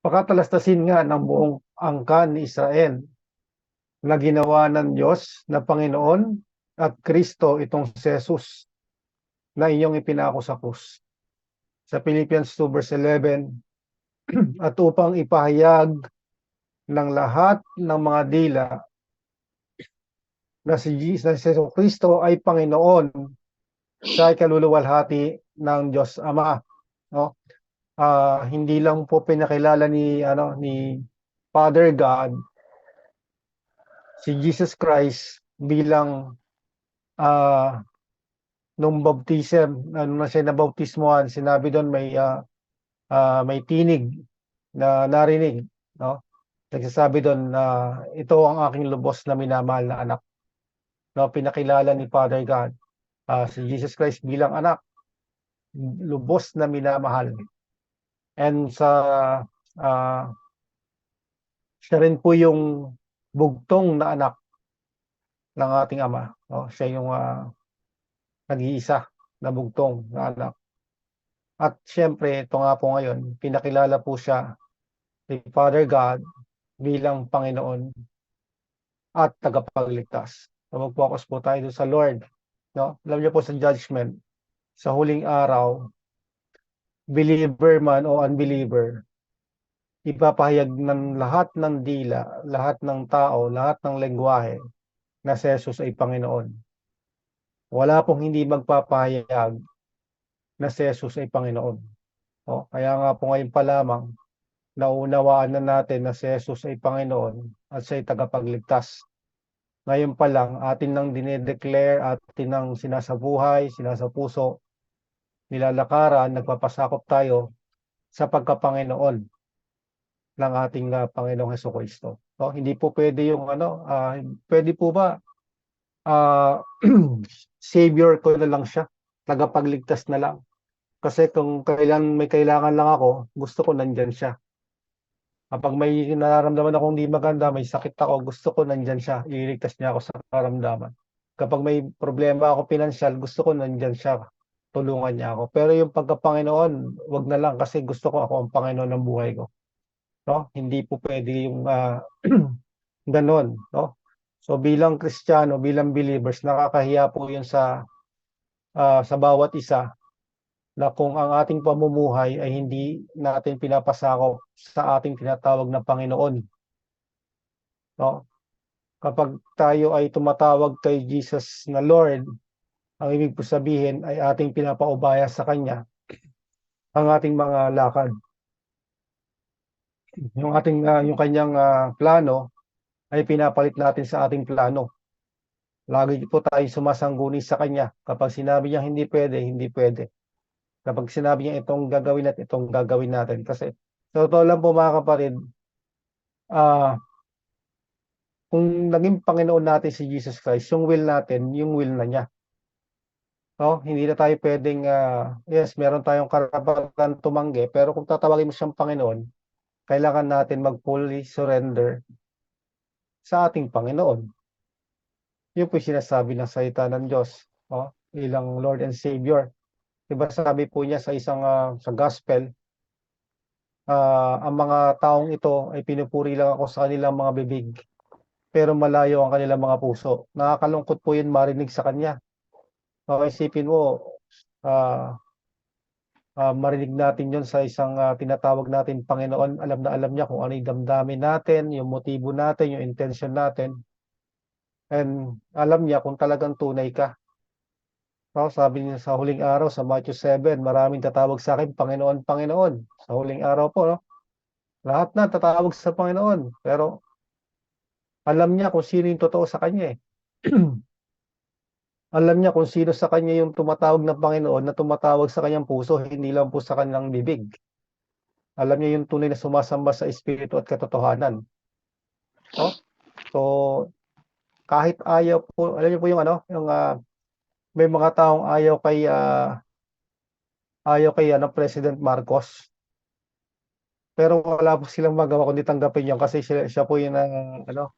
Pakatalastasin nga ng buong angkan ni Israel na ginawa ng Diyos na Panginoon at Kristo itong si Jesus na inyong ipinako sa krus. Sa Philippians 2 verse 11, at upang ipahayag ng lahat ng mga dila na si Jesus Kristo ay Panginoon sa ikaluluwalhati ng Diyos Ama. No? Hindi lang po pinakilala ni Father God si Jesus Christ bilang nung baptism, nung na siya nabautismohan, sinabi doon may tinig na narinig, no? Nagsasabi doon na ito ang aking lubos na minamahal na anak. No, pinakilala ni Father God si Jesus Christ bilang anak, lubos na minamahal. And uh, siya rin po yung bugtong na anak ng ating Ama. No? Siya yung nag-iisa na bugtong na anak. At siyempre, ito nga po ngayon, pinakilala po siya ni Father God bilang Panginoon at tagapagligtas. So mag-focus po tayo doon sa Lord. No? Alam niyo po sa judgment, sa huling araw, believer man o unbeliever, ipapahayag ng lahat ng dila, lahat ng tao, lahat ng lengguwahe na si Jesus ay Panginoon. Wala pong hindi magpapahayag na si Jesus ay Panginoon. O, kaya nga po ngayon pa lamang, naunawaan na natin na si Jesus ay Panginoon at siya ay tagapagligtas. Ngayon pa lang, atin nang dinedeclare, atin nang sinasabuhay, sinasapuso, nilalakaran, nagpapasakop tayo sa pagkapanginoon ng ating Panginoong Hesukristo. No? Hindi po pwede yung pwede po ba savior ko na lang siya, tagapagligtas na lang. Kasi kung may kailangan lang ako, gusto ko nandyan siya. Kapag may nararamdaman akong hindi maganda, may sakit ako, gusto ko nandyan siya, ililigtas niya ako sa karamdaman. Kapag may problema ako pinansyal, gusto ko nandyan siya, tulungan niya ako. Pero yung pagka-Panginoon, wag na lang kasi gusto ko ako ang Panginoon ng buhay ko. No? Hindi po pwede yung ganon, no? So bilang Kristiyano, bilang believers, nakakahiya po yun sa bawat isa na kung ang ating pamumuhay ay hindi natin pinapasakop sa ating tinatawag na Panginoon. No? Kapag tayo ay tumatawag kay Jesus na Lord, ang ibig po sabihin ay ating pinapaubaya sa Kanya ang ating mga lakad. Yung kanyang plano ay pinapalit natin sa ating plano. Lagi po tayo sumasangguni sa Kanya. Kapag sinabi niya hindi pwede, hindi pwede. Kapag sinabi niya itong gagawin at itong gagawin natin. Kasi sa totoo lang po mga kapatid, kung naging Panginoon natin si Jesus Christ, yung will natin, yung will na niya. No? Hindi na tayo pwedeng, yes, meron tayong karapatan tumanggi, pero kung tatawagin mo siyang Panginoon, kailangan natin mag-fully surrender sa ating Panginoon. Yun po yung sinasabi ng salita ng Diyos, bilang Lord and Savior. Diba sabi po niya sa isang sa gospel, ang mga taong ito ay pinupuri lang ako sa kanilang mga bibig, pero malayo ang kanilang mga puso. Nakakalungkot po yun marinig sa kanya. Isipin mo, marinig natin yun sa isang tinatawag natin Panginoon. Alam na alam niya kung ano yung damdamin natin, yung motibo natin, yung intention natin. And alam niya kung talagang tunay ka. Sabi niya sa huling araw sa Matthew 7, maraming tatawag sa akin, Panginoon, Panginoon. Sa huling araw po, no? Lahat na tatawag sa Panginoon. Pero alam niya kung sino yung totoo sa kanya eh. Alam niya kung sino sa kanya yung tumatawag na Panginoon na tumatawag sa kanyang puso, hindi lang po sa kanyang bibig. Alam niya yung tunay na sumasamba sa Espiritu at katotohanan. No? So, kahit ayaw po, alam niyo po yung may mga taong ayaw kay President Marcos. Pero wala po silang magawa kundi tanggapin yun kasi siya po yung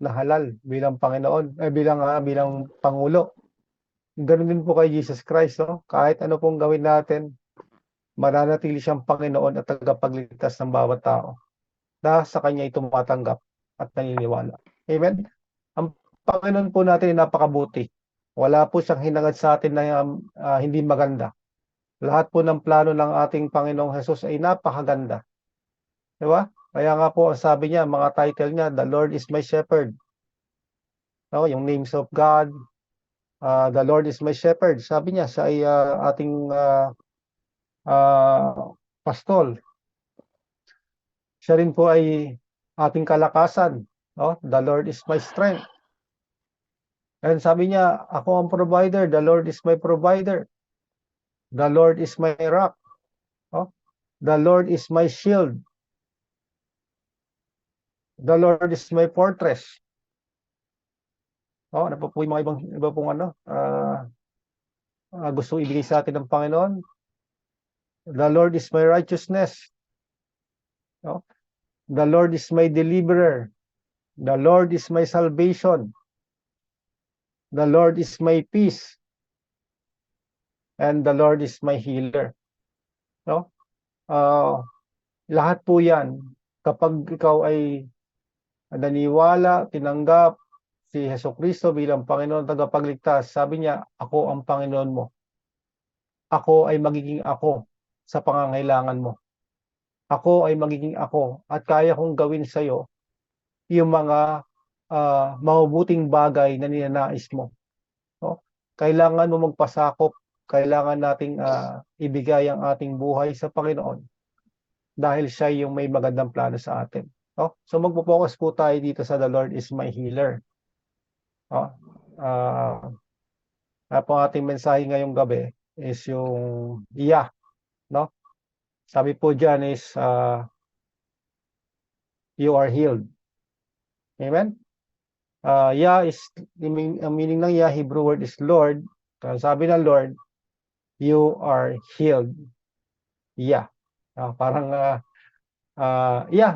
nahalal bilang Panginoon, bilang Pangulo. Ganun din po kay Jesus Christ, no? Kahit ano pong gawin natin, mananatili siyang Panginoon at tagapagligtas ng bawat tao na sa Kanya ay tumatanggap at naniniwala. Amen? Ang Panginoon po natin ay napakabuti. Wala po siyang hinangad sa atin na hindi maganda. Lahat po ng plano ng ating Panginoong Jesus ay napakaganda. Di ba? Kaya nga po, ang sabi niya, mga title niya, The Lord is my shepherd. No, yung names of God, The Lord is my shepherd. Sabi niya, siya ay ating pastol. Siya rin po ay ating kalakasan. No? The Lord is my strength. And sabi niya, ako ang provider. The Lord is my provider. The Lord is my rock. No? The Lord is my shield. The Lord is my fortress. Oh, ano po yung mga iba pong gusto ibigay sa atin ng Panginoon? The Lord is my righteousness. Oh, the Lord is my deliverer. The Lord is my salvation. The Lord is my peace. And the Lord is my healer. No? Lahat po yan, kapag ikaw ay naniwala, tinanggap si Hesukristo bilang Panginoon tagapagligtas, sabi niya, ako ang Panginoon mo. Ako ay magiging ako sa pangangailangan mo. Ako ay magiging ako at kaya kong gawin sa iyo yung mga mabubuting bagay na ninanais mo. No? Kailangan mo magpasakop, kailangan nating ibigay ang ating buhay sa Panginoon dahil siya yung may magandang plano sa atin. No? So magpo-focus po tayo dito sa The Lord is my healer. No? Po ating mensahe ngayong gabi is yung no? Sabi po dyan is you are healed. Amen? Is, ang meaning ng Hebrew word is Lord. Sabi ng Lord, you are healed. Parang,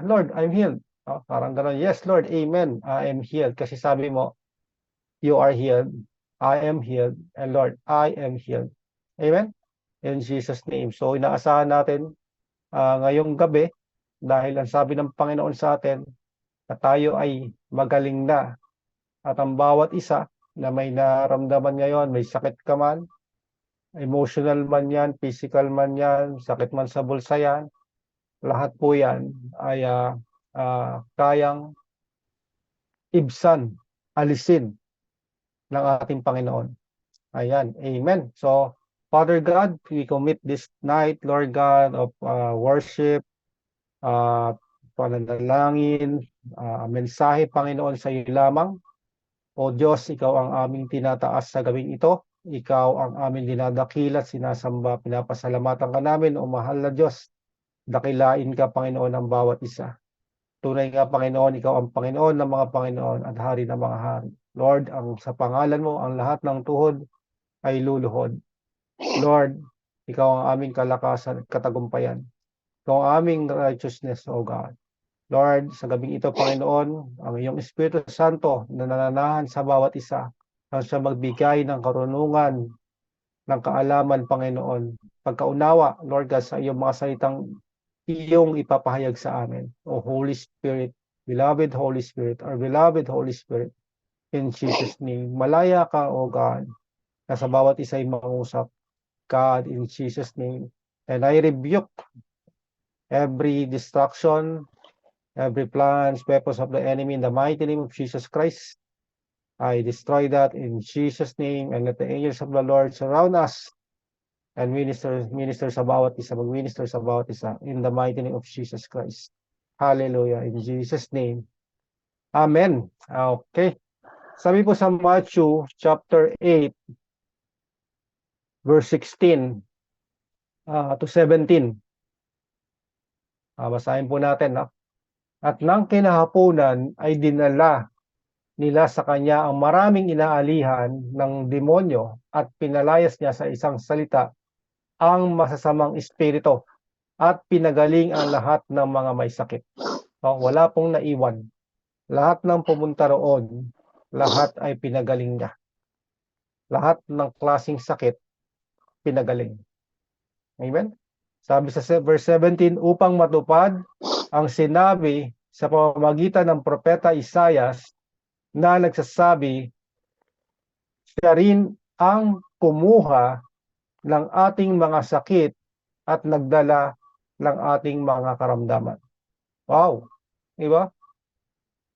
Lord, I'm healed. Parang gano'n, yes, Lord, amen, I am healed. Kasi sabi mo, you are healed, I am healed, and Lord, I am healed. Amen? In Jesus' name. So, inaasahan natin ngayong gabi, dahil ang sabi ng Panginoon sa atin, na tayo ay magaling na. At ang bawat isa na may naramdaman ngayon, may sakit ka man, emotional man yan, physical man yan, sakit man sa bulsa yan, lahat po yan ay kayang ibsan, alisin ng ating Panginoon. Ayan, amen. So, Father God, we commit this night, Lord God, of worship, pananalangin, mensahe, Panginoon, sa iyo lamang. O Diyos, ikaw ang aming tinataas sa gabing ito. Ikaw ang aming dinadakilat, sinasamba, pinapasalamatan ka namin, o mahal na Diyos. Dakilain ka, Panginoon, ng bawat isa. Tunay nga, Panginoon, ikaw ang Panginoon ng mga Panginoon at Hari ng mga Hari. Lord, sa pangalan mo, ang lahat ng tuhod ay luluhod. Lord, ikaw ang aming kalakasan at katagumpayan. Ikaw ang aming righteousness, O God. Lord, sa gabing ito, Panginoon, ang iyong Espiritu Santo na nananahan sa bawat isa, ang siya magbigay ng karunungan, ng kaalaman, Panginoon, pagkaunawa, Lord God, sa iyong mga salitang iyong ipapahayag sa amin. O Holy Spirit, beloved Holy Spirit, our beloved Holy Spirit, in Jesus' name, malaya ka, O God, na sa bawat isa ay mangusap, God, in Jesus' name. And I rebuke every distraction, every plan, purpose of the enemy in the mighty name of Jesus Christ. I destroy that in Jesus' name, and let the angels of the Lord surround us and minister sa bawat isa, mag-minister sa bawat isa in the mighty name of Jesus Christ. Hallelujah, in Jesus' name. Amen. Okay. Sabi po sa Matthew chapter 8, verse 16 to 17. Basahin po natin, no? At nang kinahaponan ay dinala nila sa kanya ang maraming inaalihan ng demonyo at pinalayas niya sa isang salita ang masasamang espiritu at pinagaling ang lahat ng mga may sakit. Wala pong naiwan. Lahat ng pumunta roon, lahat ay pinagaling niya. Lahat ng klaseng sakit, pinagaling. Amen? Sabi sa verse 17, upang matupad ang sinabi sa pamamagitan ng propeta Isaias na nagsasabi, siya rin ang kumuha ng ating mga sakit at nagdala ng ating mga karamdaman. Wow, di ba?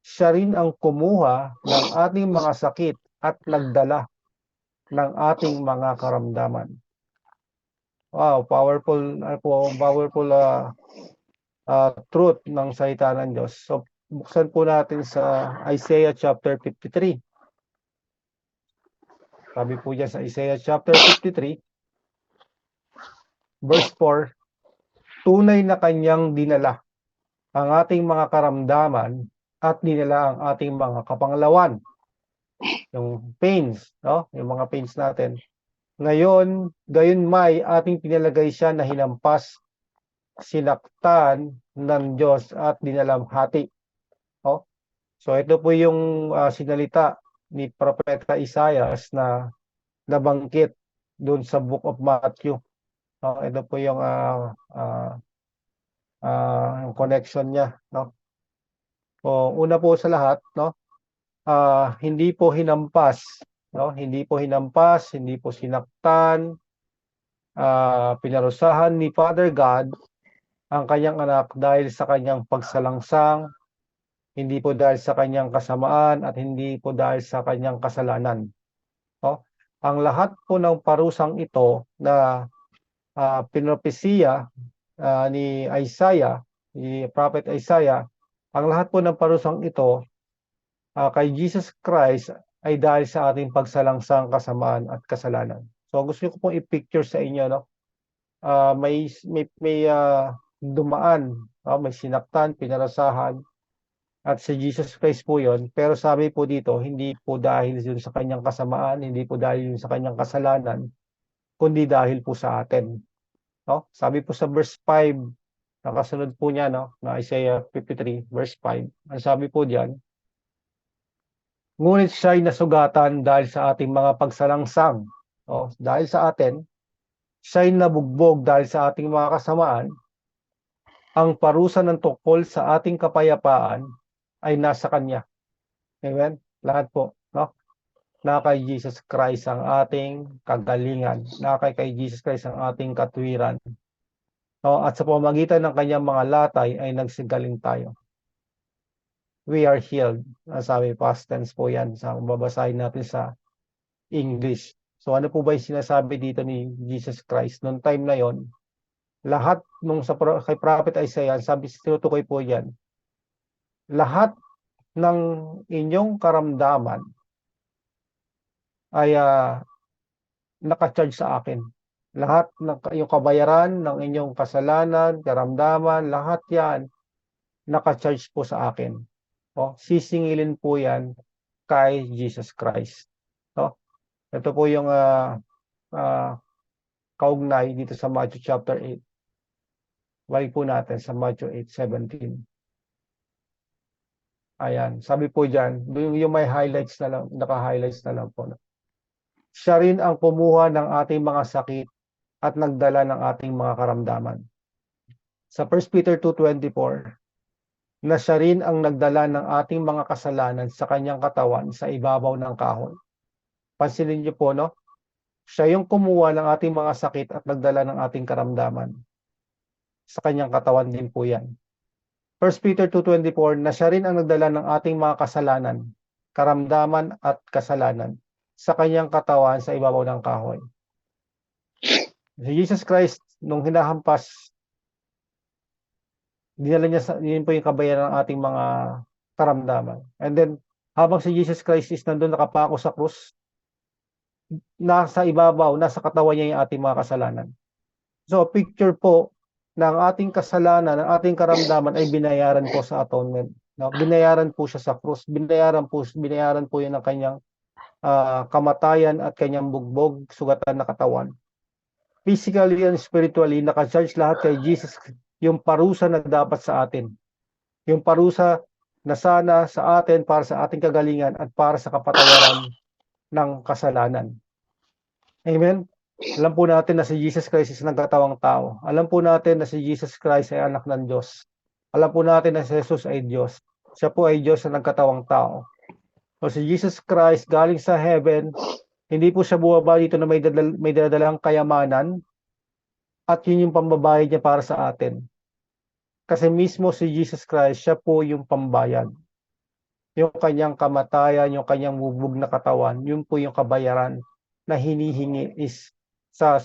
Siya rin ang kumuha ng ating mga sakit at nagdala ng ating mga karamdaman. Wow, powerful truth ng salita ng Diyos. So, buksan po natin sa Isaiah chapter 53. Sabi po dyan sa Isaiah chapter 53, verse 4, tunay na kanyang dinala ang ating mga karamdaman at dinala ang ating mga kapanglawan. Yung pains, no? Yung mga pains natin. Ngayon, gayon may ating pinalagay siya na hinampas, sinaktan ng Diyos at dinalamhati. Oh? So ito po yung sinalita ni Propeta Isaias na nabanggit doon sa Book of Matthew. Ito po yung connection niya, no? Una po sa lahat, no? Hindi po hinampas, no? Hindi po hinampas, hindi po sinaktan, pinarusahan ni Father God ang kanyang anak dahil sa kanyang pagsalangsang, hindi po dahil sa kanyang kasamaan at hindi po dahil sa kanyang kasalanan. No? Ang lahat po ng parusang ito na pinropesiya ni Isaiah, ni Prophet Isaiah, ang lahat po ng parusang ito kay Jesus Christ ay dahil sa ating pagsalangsang, kasamaan at kasalanan. So gusto ko pong i-picture sa inyo, no? May dumaan, may sinaktan, pinarasahan, at si Jesus Christ po yon. Pero sabi po dito, hindi po dahil yun sa kanyang kasamaan, hindi po dahil yun sa kanyang kasalanan, kundi dahil po sa atin. No? Sabi po sa verse 5, nakasunod po niya, no, na Isaiah 53, verse 5. Ang sabi po diyan, ngunit siya'y nasugatan dahil sa ating mga pagsalangsang. Dahil sa atin, siya'y nabugbog dahil sa ating mga kasamaan. Ang parusa ng tungkol sa ating kapayapaan ay nasa Kanya. Amen? Lahat po, no? Na kay Jesus Christ ang ating kagalingan. Na kay Jesus Christ ang ating katwiran. No? At sa pamamagitan ng Kanyang mga latay ay nagsigaling tayo. We are healed. Sabi, past tense po yan. Babasahin natin sa English. So ano po ba yung sinasabi dito ni Jesus Christ? Noong time na yon, lahat nung kay Prophet Isaiah, sabi, tinutukoy po yan, lahat ng inyong karamdaman ay naka-charge sa akin. Lahat ng yung kabayaran ng inyong kasalanan, karamdaman, lahat yan naka-charge po sa akin. Sisingilin po yan kay Jesus Christ. Ito po yung kaugnay dito sa Matthew chapter 8. Balik po natin sa Matthew 8:17. Ayan, sabi po diyan, yung may highlights na lang, naka-highlights na lang po. Siya rin ang kumuha ng ating mga sakit at nagdala ng ating mga karamdaman. Sa 1 Peter 2:24, na siya rin ang nagdala ng ating mga kasalanan sa kanyang katawan sa ibabaw ng kahoy. Pansinin niyo po, no? Siya yung kumuha ng ating mga sakit at nagdala ng ating karamdaman. Sa kanyang katawan din po yan. 1 Peter 2:24, na siya rin ang nagdala ng ating mga kasalanan, karamdaman at kasalanan sa kanyang katawan sa ibabaw ng kahoy. Si Jesus Christ, nung hinahampas, dinala niya yun po yung kabayaran ng ating mga karamdaman. And then, habang si Jesus Christ is nandun nakapako sa krus, nasa ibabaw, nasa katawan niya yung ating mga kasalanan. So, picture po ng ating kasalanan, ng ating karamdaman ay binayaran po sa atonement. No? Binayaran po siya sa krus. Binayaran po yun ng kanyang kamatayan at kanyang bugbog, sugatan na katawan. Physically and spiritually, naka-charge lahat kay Jesus yung parusa na dapat sa atin. Yung parusa na sana sa atin para sa ating kagalingan at para sa kapatawaran ng kasalanan. Amen? Alam po natin na si Jesus Christ is nagkatawang tao. Alam po natin na si Jesus Christ ay anak ng Diyos. Alam po natin na si Jesus ay Diyos. Siya po ay Diyos na nagkatawang tao. So si Jesus Christ galing sa heaven, hindi po siya bumaba dito na may dadalang kayamanan at yun yung pambabayad niya para sa atin. Kasi mismo si Jesus Christ, siya po yung pambayad. Yung kanyang kamatayan, yung kanyang bubog na katawan, yun po yung kabayaran na hinihingi is sa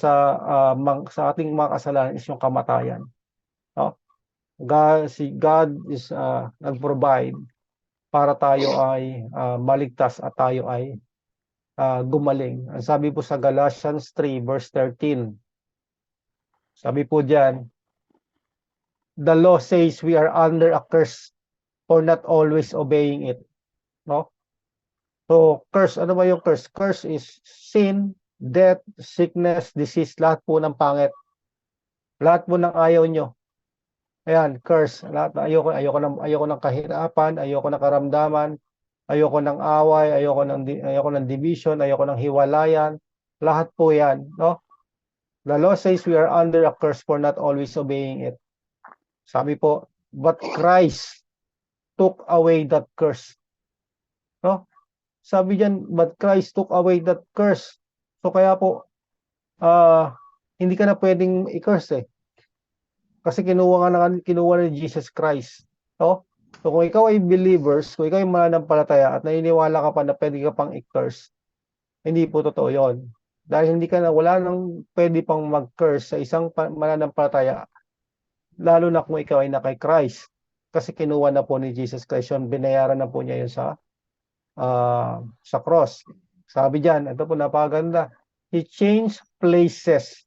ating mga kasalanan is yung kamatayan. No? Si God is nag-provide para tayo ay maligtas at tayo ay gumaling. Ang sabi po sa Galatians 3 verse 13, sabi po diyan, the law says we are under a curse for not always obeying it. No? So, curse, ano ba yung curse? Curse is sin, death, sickness, disease, lahat po ng pangit. Lahat po ng ayaw nyo. Ayan, curse. Lahat, ayoko ng kahirapan, ayoko ng karamdaman, ayoko ng away, ayoko ng division, ayoko ng hiwalayan. Lahat po yan, no? The law says we are under a curse for not always obeying it. Sabi po, but Christ took away that curse. No? Sabi diyan, but Christ took away that curse. So kaya po, hindi ka na pwedeng i-curse eh. Kasi kinuha ni Jesus Christ. No? So kung ikaw ay believers, kung ikaw ay mananampalataya at naniniwala ka pa na pwede ka pang i-curse, hindi po totoo yon. Dahil wala nang pwede pang mag-curse sa isang mananampalataya, lalo na kung ikaw ay na kay Christ. Kasi kinuha na po ni Jesus Christ yun, binayaran na po niya yun sa cross. Sabi diyan, ito po napakaganda. He changed places.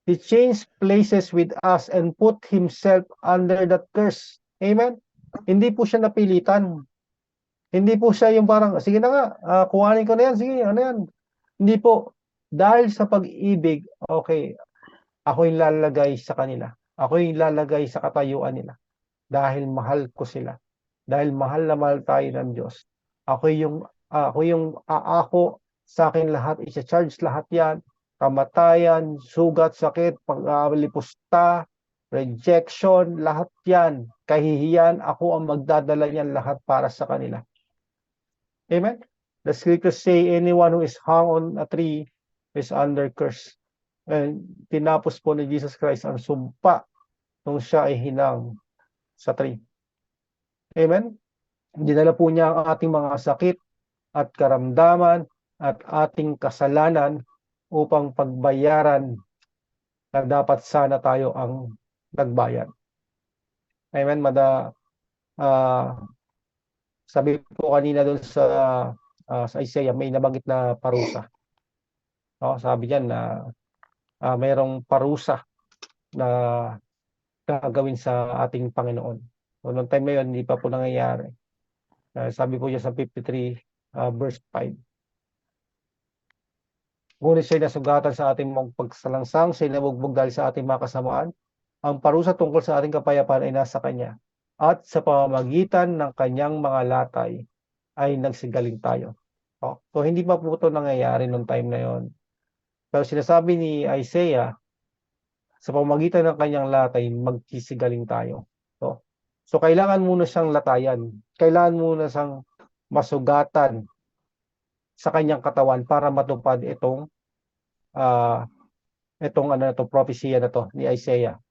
He changed places with us and put himself under that curse. Amen? Hindi po siya napilitan. Hindi po siya yung parang, sige na nga, kuhanin ko na yan, sige, ano yan. Hindi po. Dahil sa pag-ibig, okay, ako yung lalagay sa kanila. Ako yung lalagay sa katayuan nila. Dahil mahal ko sila. Dahil mahal na mahal tayo ng Diyos. Ako yung aako sa akin lahat, i-charge lahat yan. Kamatayan, sugat, sakit, paglipusta, rejection, lahat yan. Kahihiyan, ako ang magdadala niyan lahat para sa kanila. Amen? The scriptures say anyone who is hung on a tree is under curse. And tinapos po ni Jesus Christ ang sumpa nung siya ay hinang sa tree. Amen? Dinala po niya ang ating mga sakit at karamdaman at ating kasalanan upang pagbayaran na dapat sana tayo ang nagbayad. Amen? Sabi po kanina doon sa Isaiah, may nabanggit na parusa. No, sabi diyan na mayroong parusa na gagawin sa ating Panginoon. So, noong time na yun, hindi pa po nangyayari. Sabi po niya sa 53 verse 5. Ngunit siya'y nasugatan sa ating mga pagsalangsang, siya'y nabugbog dahil sa ating mga kasamaan. Ang parusa tungkol sa ating kapayapaan ay nasa Kanya. At sa pamamagitan ng Kanyang mga latay ay nagsigaling tayo. So hindi pa po ito nangyayari noong time na yon. Pero sinasabi ni Isaiah, sa pamamagitan ng Kanyang latay, magsisigaling tayo. So kailangan muna siyang latayan. Kailangan muna siyang masugatan sa kanyang katawan para matupad itong propesya na to ni Isaiah.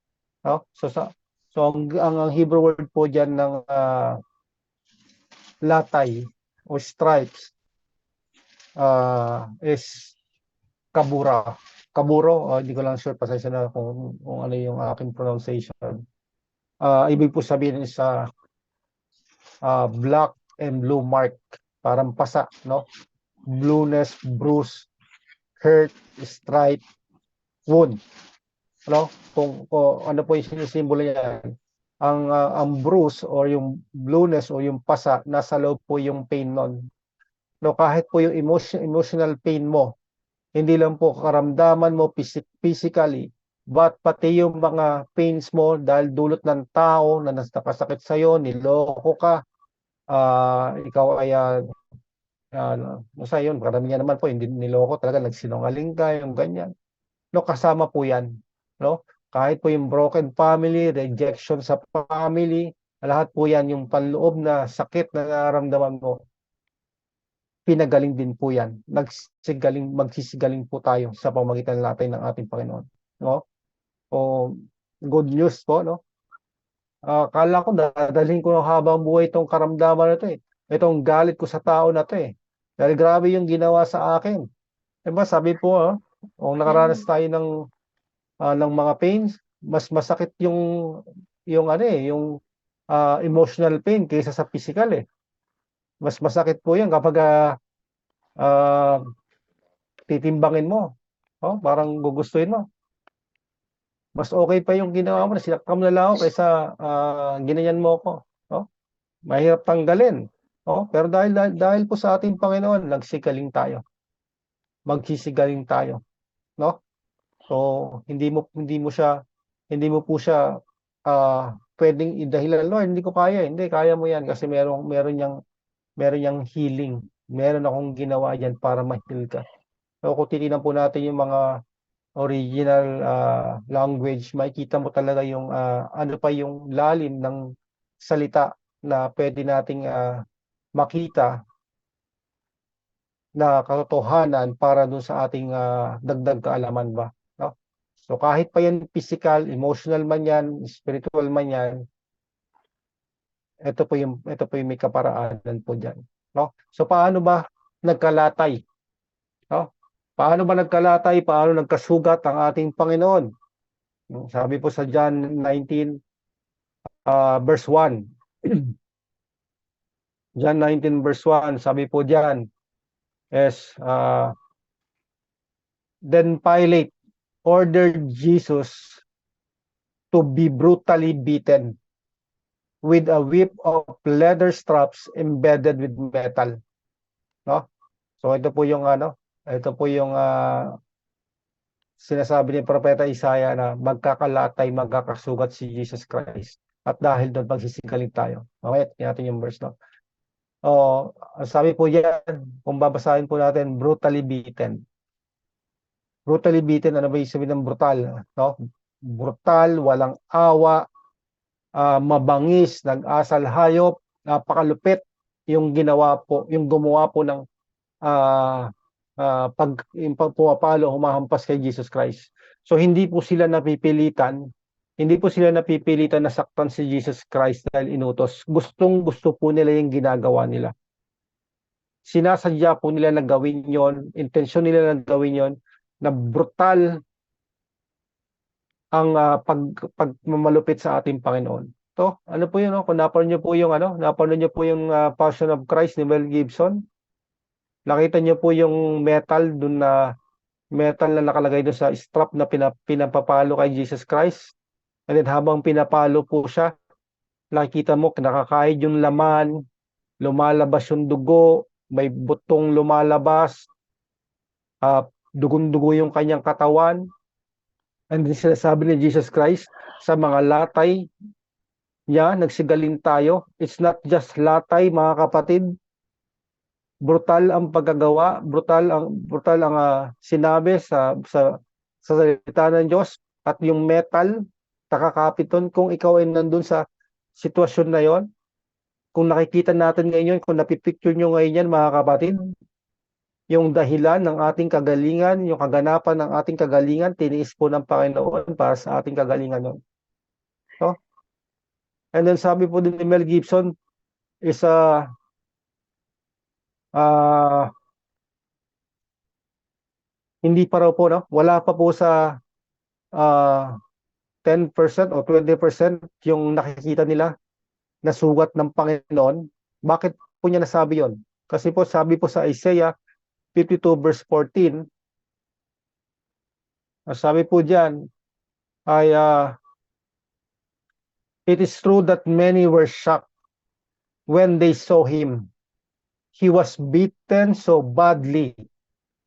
No? So ang Hebrew word po diyan ng latay o stripes is kabura. Kaburo, hindi ko lang sure, pasensya na kung ano yung aking pronunciation. Ibig po sabihin is black and blue mark, parang pasa, no? Blueness, bruise, hurt, stripe, wound. Ano? Kung ano po yung sinisimbolo niya, ang bruise or yung blueness o yung pasa, nasa loob po yung pain nun. No, kahit po yung emotional pain mo, hindi lang po karamdaman mo physically, but pati yung mga pains mo dahil dulot ng tao na nakasakit sa'yo, niloko ka, ikaw ay basta yun, karamihan naman po, hindi niloko talaga, nagsinungaling ka, yung ganyan. no, kasama po yan, no? Kahit po yung broken family, rejection sa family, lahat po yan, yung panloob na sakit na nararamdaman mo, pinagaling din po yan. Magsisigaling po tayo sa pamamagitan natin ng ating Panginoon, no? O good news po, no? Akala ko dadalhin ko ng habang buhay itong karamdaman na to eh. Itong galit ko sa tao na to eh. Dahil grabe yung ginawa sa akin. Diba, sabi po, kung nakaranas tayo ng mga pains, mas masakit yung ano eh, yung emotional pain kaysa sa physical eh. Mas masakit po 'yan kapag ah, titimbangin mo. Oh, parang gugustuhin mo. Mas okay pa yung ginawa mo na sinaktan mo na lang ako kaysa ginanyan mo ako. Oh, mahirap tanggalin. Oh, pero dahil po sa ating Panginoon, nagsisigaling tayo. Magsisigaling tayo, no? So, hindi mo po siya pwedeng idahilan, Lord, hindi ko kaya. Hindi, kaya mo 'yan kasi meron yang healing. Meron akong ginawa diyan para ma-heal ka. So, kung titingnan po natin yung mga original language, makikita mo talaga yung ano pa yung lalim ng salita na pwede nating makita na katotohanan para dun sa ating dagdag kaalaman ba, no? So kahit pa yan physical, emotional man yan, spiritual man yan, ito po yung may kaparaanan po diyan, no? So paano ba nagkalatay, no? Paano ba nagkalatay? Paano nagkasugat ang ating Panginoon? Sabi po sa John 19 verse 1. John 19 verse 1, sabi po diyan, is then Pilate ordered Jesus to be brutally beaten with a whip of leather straps embedded with metal, no? So ito po yung sinasabi ni Propeta Isaiah na magkakalatay, magkakasugat si Jesus Christ. At dahil doon magsisigaling tayo. Mamaya tingnan natin yung verse, no? Sabi po yan, kung babasahin po natin, brutally beaten. Brutally beaten, ano ba yung sabihin ng brutal, no? Brutal, walang awa, mabangis, nag-asal hayop, napakalupit yung gumawa po ng yung pumapalo, humahampas kay Jesus Christ. So hindi po sila napipilitan na saktan si Jesus Christ dahil inutos. Gustong-gusto po nila yung ginagawa nila. Sinasadya po nila na gawin yon, intensyon nila na gawin yon, na brutal ang pagmamalupit sa ating Panginoon. To, ano po yun, no? Kung napanood niyo po yung Passion of Christ ni Mel Gibson, nakita niyo po yung metal na nakalagay doon sa strap na pinapapalo kay Jesus Christ. And then habang pinapalo po siya, nakikita mo nakakaid yung laman, lumalabas yung dugo, may butong lumalabas, dugong-dugo yung kanyang katawan. And then sinasabi ni Jesus Christ sa mga latay niya, nagsigaling tayo. It's not just latay, mga kapatid. Brutal ang pagkagawa, brutal ang sinabi sa salita ng Diyos, at yung metal nakakapiton kung ikaw ay nandun sa sitwasyon na yon. Kung nakikita natin ngayon, kung napipicture nyo ngayon yan, mga kapatid, yung dahilan ng ating kagalingan, yung kaganapan ng ating kagalingan, tiniis po ng Panginoon para sa ating kagalingan yon. So, and then sabi po din ni Mel Gibson, is hindi pa raw po, no? Wala pa po sa 10% o 20% yung nakikita nila na sugat ng Panginoon. Bakit po niya nasabi yon? Kasi po sabi po sa Isaiah 52 verse 14, sabi po diyan ay it is true that many were shocked when they saw him. He was beaten so badly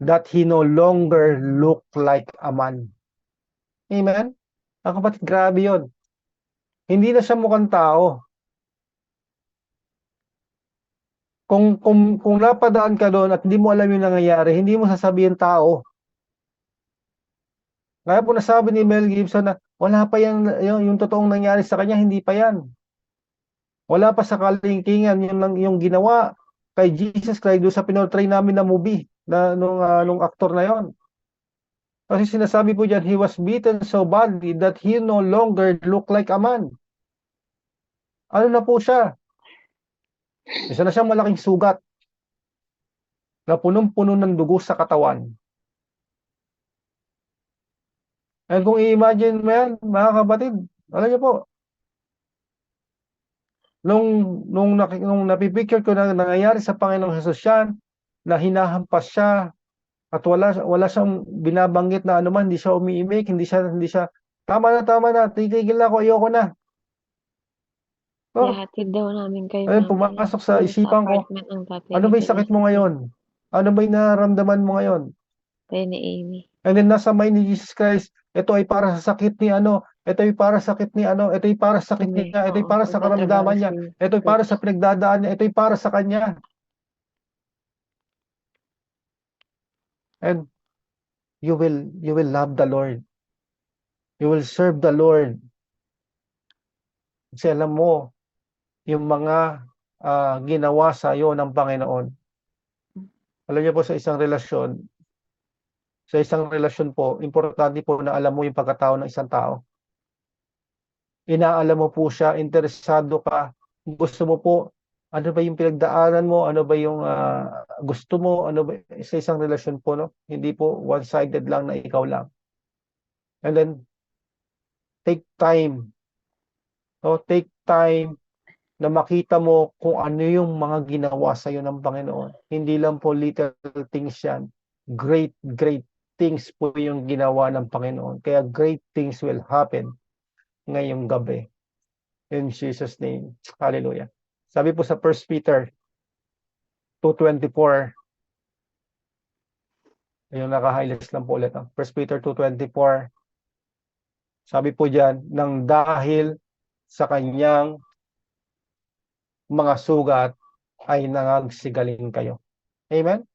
that he no longer looked like a man. Amen? Ang kapatid, grabe yun. Hindi na siya mukhang tao. Kung napadaan ka doon at hindi mo alam yung nangyayari, hindi mo sasabihin tao. Kaya po nasabi ni Mel Gibson na wala pa yung totoong nangyari sa kanya, hindi pa yan. Wala pa sa kalingkingan yung ginawa kay Jesus Christ doon sa pinortray namin na movie na nung aktor na yon. Kasi sinasabi po diyan, he was beaten so badly that he no longer looked like a man. Ano na po siya? Isa na siyang malaking sugat na punong-puno ng dugo sa katawan. And kung i-imagine mo yan, mga kapatid, alam niyo po, nung napipicture ko na nangyayari sa Panginoong Hesus yan, na hinahampas siya, at wala siyang binabanggit na anuman, hindi siya umiimik, hindi siya, tama na, titigil na ako, ayoko na. So, Ihahatid daw namin kayo ayun, mamaya pumasok sa doon isipan ko, apartment ng tatay ano ni ba yung sakit mo ngayon? Ano ba yung nararamdaman mo ngayon? Tayo ni Amy. And then nasa mind ni Jesus Christ, ito ay para sa sakit ni ano, ito ay para sa sakit ni ano, ito ay para sa sakit Kami, niya, ito ay oo, para sa karamdaman nagtatrabaho niya, si ito ay para Coach. sa pinagdadaan niya, ito ay para sa kanya. And you will love the Lord. You will serve the Lord. Kasi alam mo, yung mga ginawa sa iyo ng Panginoon. Alam niyo po sa isang relasyon po, importante po na alam mo yung pagkatao ng isang tao. Inaalam mo po siya, interesado ka, gusto mo po, ano ba yung pinagdaanan mo, ano ba yung gusto mo, ano ba sa isang relasyon po, no? Hindi po one-sided lang na ikaw lang. And then, take time, no? Take time na makita mo kung ano yung mga ginawa sa iyo ng Panginoon. Hindi lang po little things yan. Great, great things po yung ginawa ng Panginoon. Kaya great things will happen ngayong gabi. In Jesus' name. Hallelujah. Sabi po sa 1 Peter 2:24, yung naka-highlights lang po ulit. 1 Peter 2:24, sabi po diyan, nang dahil sa kanyang mga sugat ay nangagsigaling kayo. Amen?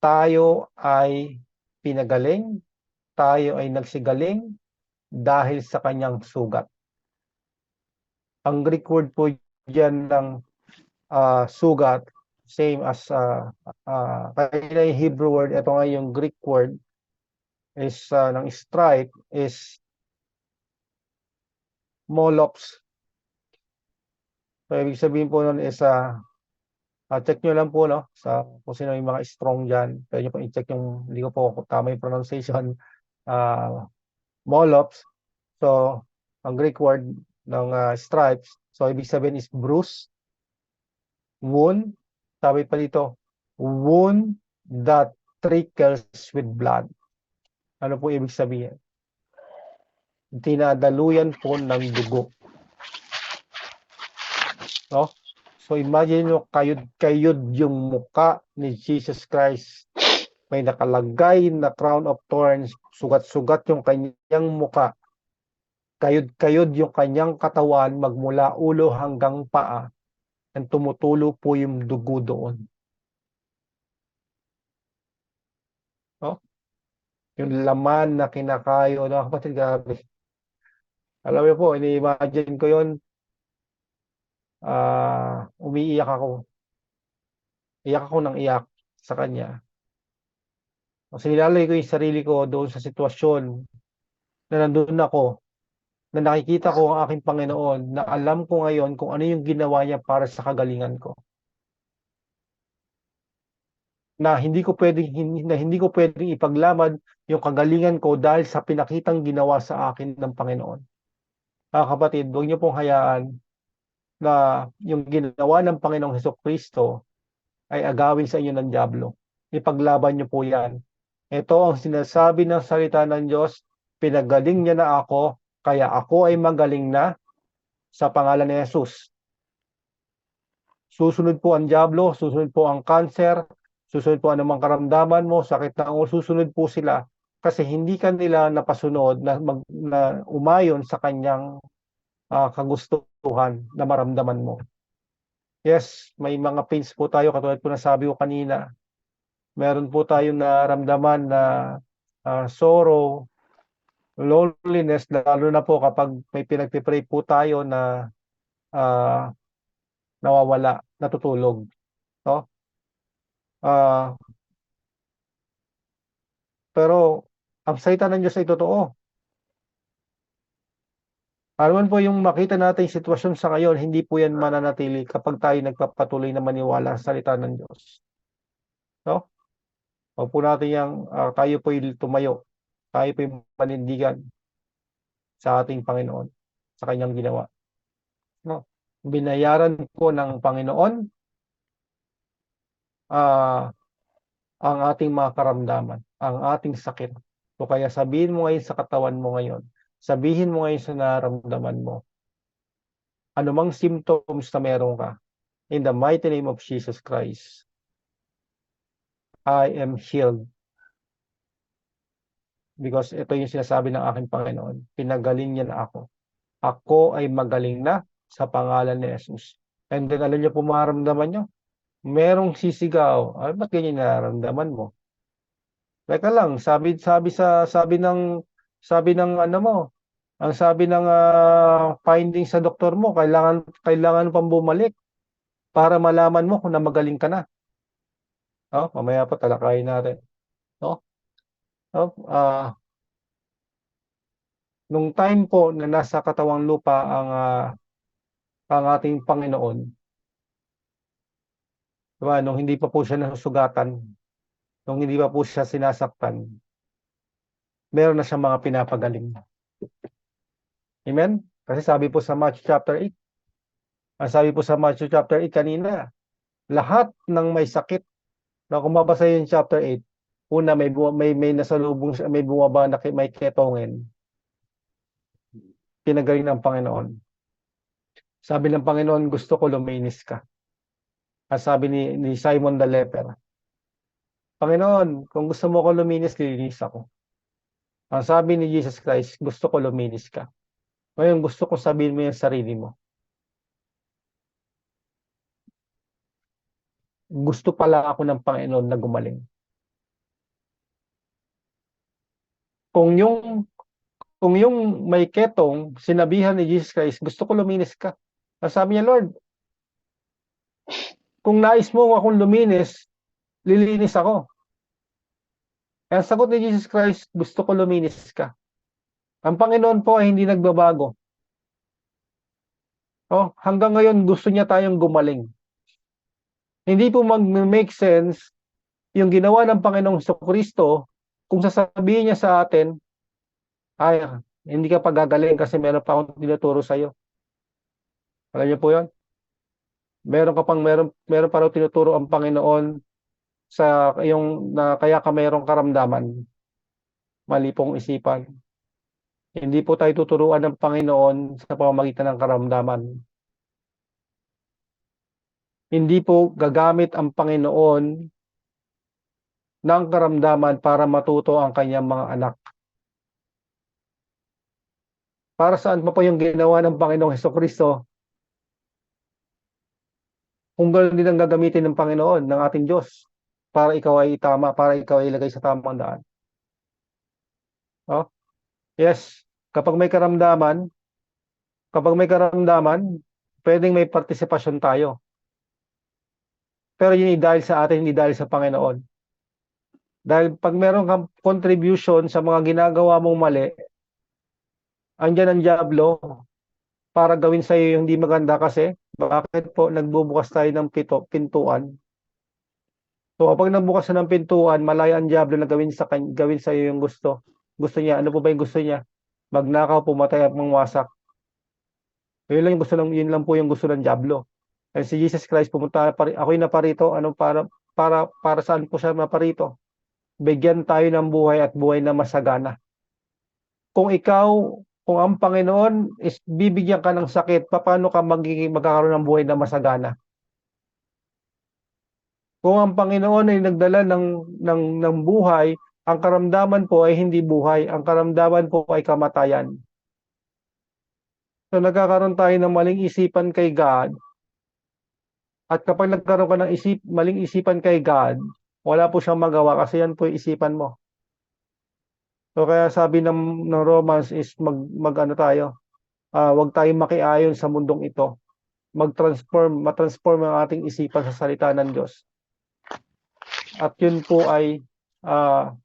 Tayo ay pinagaling, tayo ay nagsigaling dahil sa kanyang sugat. Ang Greek word po diyan ng sugat, same as kaya yung Hebrew word, ito nga yung Greek word is ng stripe is molops. So, ibig sabihin po nun is check nyo lang po, no, sa kung sino yung mga strong dyan. Pwede nyo po i-check yung, hindi ko po tama yung pronunciation, molops. So, ang Greek word ng stripes, so ibig sabihin is bruise, wound, sabi pa dito, wound that trickles with blood. Ano po ibig sabihin? Dinadaluyan po ng dugo. No? So imagine nyo, kayod yung muka ni Jesus Christ. May nakalagay na crown of thorns, sugat-sugat yung kanyang muka. Kayod yung kanyang katawan magmula ulo hanggang paa. And tumutulo po yung dugo doon. No? Yung laman na kinakayo. No, kapatid, grabe. Alam mo po, ini-imagine ko yun, umiiyak ako. Iyak ako ng iyak sa kanya. Kasi nilalagay ko yung sarili ko doon sa sitwasyon na nandun ako, na nakikita ko ang aking Panginoon, na alam ko ngayon kung ano yung ginawa niya para sa kagalingan ko. Na hindi ko pwedeng ipaglaban yung kagalingan ko dahil sa pinakitang ginawa sa akin ng Panginoon. Kapatid, huwag niyo pong hayaan na yung ginawa ng Panginoong Hesukristo ay agawin sa inyo ng dyablo. Ipaglaban niyo po yan. Ito ang sinasabi ng salita ng Diyos, pinagaling niya na ako, kaya ako ay magaling na sa pangalan ni Jesus. Susunod po ang dyablo, susunod po ang cancer, susunod po anumang karamdaman mo, sakit na ulo, susunod po sila kasi hindi kanila napasunod na umayon sa kanyang kagustuhan na maramdaman mo. Yes, may mga pains po tayo, katulad po na sabi ko kanina. Meron po tayong naramdaman na sorrow, loneliness, lalo na po kapag may pinagpipray po tayo na ah, nawawala, natutulog, no? Ah, pero ang salita ng Diyos ay totoo. Ano man po yung makita nating sitwasyon sa ngayon, hindi po yan mananatili kapag tayo nagpapatuloy na maniwala sa salita ng Diyos, no? Huwag po natin yang tayo po'y tumayo, tayo po'y manindigan sa ating Panginoon, sa kanyang ginawa, no? Binayaran po ng Panginoon ah, ang ating mga karamdaman, ang ating sakit. So kaya sabihin mo ngayon sa katawan mo ngayon, sabihin mo ngayon sa nararamdaman mo, anumang symptoms na meron ka, in the mighty name of Jesus Christ, I am healed. Because ito yung sinasabi ng aking Panginoon, pinagaling niya na ako. Ako ay magaling na sa pangalan ni Jesus. And then alam niyo po maramdaman niyo, merong sisigaw, ay ba't ganyan nararamdaman mo? Teka lang, sabi ng ano mo, ang sabi ng finding sa doktor mo, kailangan pang bumalik para malaman mo kung na magaling ka na. No? Mamaya pa talakayin natin. No? No? Nung time po na nasa katawang lupa ang ating Panginoon, diba, nung hindi pa po siya nasugatan, nung hindi pa po siya sinasaktan, meron na siyang mga pinapagaling. Amen? Kasi sabi po sa Matthew chapter 8, ang sabi po sa Matthew chapter 8 kanina, lahat ng may sakit, na kung mabasa yung chapter 8, una may nasalubong, may bumaba na may ketongin, pinagaling ng Panginoon. Sabi ng Panginoon, gusto ko luminis ka. Ang sabi ni Simon the leper, Panginoon, kung gusto mo ko luminis, lilinis ako. Ang sabi ni Jesus Christ, gusto ko luminis ka. Ngayon, gusto ko sabihin mo yung sarili mo. Gusto pala ako ng Panginoon na gumaling. Kung yung may ketong, sinabihan ni Jesus Christ, gusto ko luminis ka. Ang sabi niya, Lord, kung nais mo akong luminis, lilinis ako. Ang sagot ni Jesus Christ, gusto ko luminis ka. Ang Panginoon po ay hindi nagbabago. Oh, hanggang ngayon gusto niya tayong gumaling. Hindi po mag-make sense yung ginawa ng Panginoong Jesucristo kung sasabihin niya sa atin, ay, hindi ka pagagaling kasi meron pa akong tinuturo sa iyo. Alam niyo po 'yon? Meron pa raw tinuturo ang Panginoon sa yung na kaya ka mayroong karamdaman. Mali pong isipan. Hindi po tayo tuturuan ng Panginoon sa pamamagitan ng karamdaman. Hindi po gagamit ang Panginoon ng karamdaman para matuto ang kanyang mga anak. Para saan pa po yung ginawa ng Panginoong Hesukristo? Kung gano'n din ang gagamitin ng Panginoon, ng ating Diyos, para ikaw ay tama, para ikaw ay ilagay sa tamang daan. Oh? Yes, kapag may karamdaman, pwedeng may partisipasyon tayo. Pero yun ay dahil sa atin, hindi dahil sa Panginoon. Dahil pag meron kang contribution sa mga ginagawa mong mali, andyan ang diablo para gawin sa iyo yung hindi maganda kasi bakit po nagbubukas tayo ng pintuan? So kapag nagbukas na ng pintuan, malaya ang diablo na gawin sa iyo yung gusto. Gusto niya, ano po ba yung gusto niya? Magnakaw, pumatay at mangwasak. Yun lang po yung gusto ng diablo. And si Jesus Christ pumunta ako'y naparito, para saan po siya naparito? Bigyan tayo ng buhay at buhay na masagana. Kung ang Panginoon is bibigyan ka ng sakit, paano ka magkakaroon ng buhay na masagana? Kung ang Panginoon ay nagdala ng buhay, ang karamdaman po ay hindi buhay, ang karamdaman po ay kamatayan. So nagkakaroon tayo ng maling isipan kay God. At kapag nagkaroon ka ng maling isipan kay God, wala po siyang magawa kasi yan po yung isipan mo. So kaya sabi ng Romans is mag-ano tayo, wag tayong makiayon sa mundong ito. Matransform ang ating isipan sa salita ng Diyos. At yun po ay ang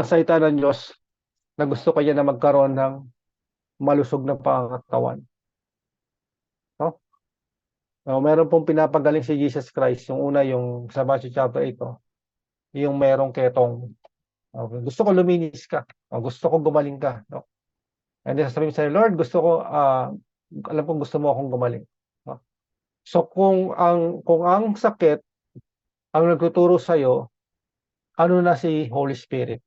salita ng Diyos na gusto kanya na magkaroon ng malusog na pangangatawan. No? So, meron pong pinapagaling si Jesus Christ. Yung una, yung sa Matthew chapter 8, yung merong ketong. Okay. Gusto ko luminis ka. Gusto ko gumaling ka. No? And then sasabihin sa Lord, gusto ko, alam kong gusto mo akong gumaling. No? So kung ang sakit ang nagtuturo sa iyo, ano na si Holy Spirit?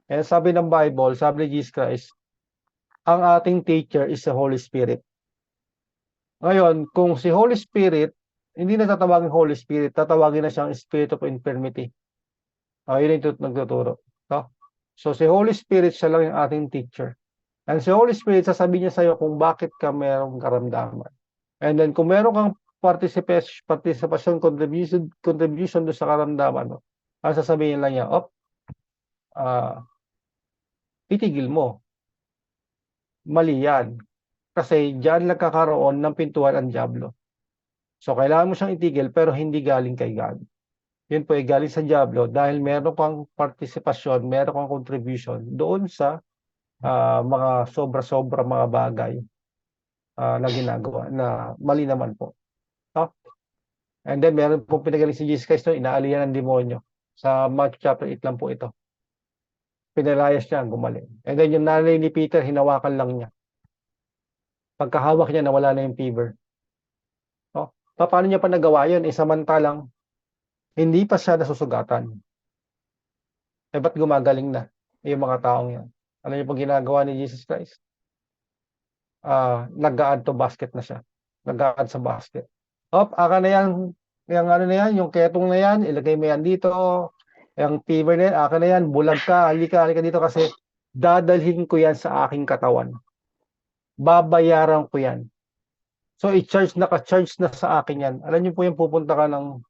And sabi ng Bible, sabi ni Jesus Christ, ang ating teacher is the Holy Spirit. Ngayon, kung si Holy Spirit, hindi na tatawagin Holy Spirit, tatawagin na siyang Spirit of Infirmity. Yun yung nagtuturo. No? So si Holy Spirit, siya lang yung ating teacher. And si Holy Spirit, sasabihin niya sa iyo kung bakit ka mayroong karamdaman. And then kung meron kang participation, contribution doon sa karamdaman, ang sasabihin lang niya, itigil mo. Mali yan. Kasi diyan nagkakaroon ng pintuan ang diablo. So kailangan mo siyang itigil pero hindi galing kay God. Yun po ay galing sa diablo dahil meron kang participation, meron kang contribution doon sa mga sobra-sobra mga bagay na ginagawa na mali naman po. And then meron po pinagaling si Jesus Christ, inaalihan ng demonyo. Sa Matthew chapter 8 lang po ito. Pinalayas niya, gumaling. And then yung nanay ni Peter, hinawakan lang niya. Pagkahawak niya, nawala na yung fever. Paano niya pa nagawa yun? Samantalang, hindi pa siya nasusugatan. Ba't gumagaling na yung mga taong yan? Ano yung ginagawa ni Jesus Christ? Nag-a-add to basket na siya. Nag-a-add sa basket. Aka na yan, yung ano na yan, yung ketong na yan, ilagay mo yan dito, yung fever na yan, aka na yan, bulag ka, halika dito kasi dadalhin ko yan sa aking katawan. Babayaran ko yan. So, naka-charge na sa akin yan. Alam niyo po yung pupunta ka ng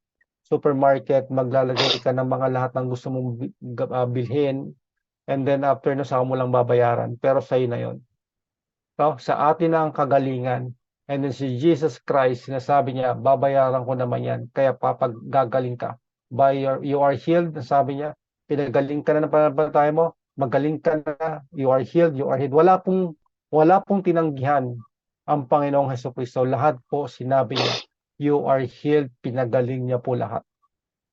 supermarket, maglalagay ka ng mga lahat ng gusto mong bilhin, and then after no, saka mo lang babayaran. Pero sa'yo na yon. So, sa atin na ang kagalingan. And then si Jesus Christ, sinasabi niya, babayaran ko naman yan. Kaya gagaling ka. You are healed, sabi niya, pinagaling ka na ng pananampalataya mo, magaling ka na, you are healed. Wala pong tinanggihan ang Panginoong Hesukristo. Lahat po sinabi niya, you are healed, pinagaling niya po lahat.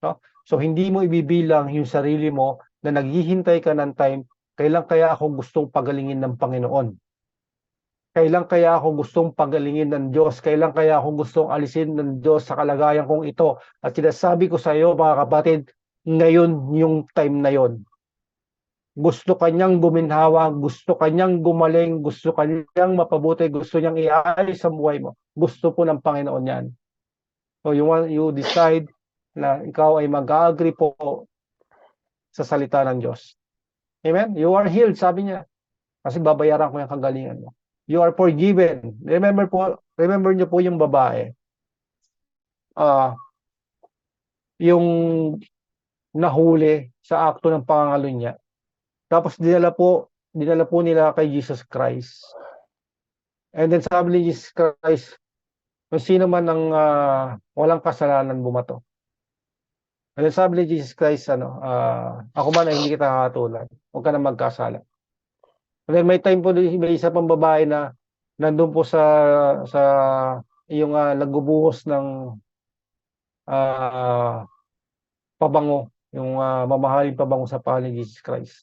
No? So hindi mo ibibilang yung sarili mo na naghihintay ka ng time, kailan kaya ako gustong pagalingin ng Panginoon? Kailan kaya ako gustong pagalingin ng Diyos? Kailan kaya ako gustong alisin ng Diyos sa kalagayan kong ito? At sinasabi ko sa iyo, mga kapatid, ngayon yung time na yon. Gusto kanyang guminhawa, gusto kanyang gumaling, gusto kanyang mapabuti, gusto niyang iayos sa buhay mo. Gusto po ng Panginoon yan. So you decide na ikaw ay mag-agree po sa salita ng Diyos. Amen? You are healed, sabi niya. Kasi babayaran ko yung kagalingan mo. You are forgiven. Remember niyo po yung babae. Yung nahuli sa akto ng pangangalo niya. Tapos dinala po nila kay Jesus Christ. And then sabi ni Jesus Christ, kung sino man ang walang kasalanan bumato. And then sabi ni Jesus Christ, ako man ay hindi kita kakatulad. Huwag ka na magkasala. And then may time po, may isa pang babae na nandun po sa yung nagbubuhos ng pabango, yung mamahaling pabango sa pangalan ni Jesus Christ.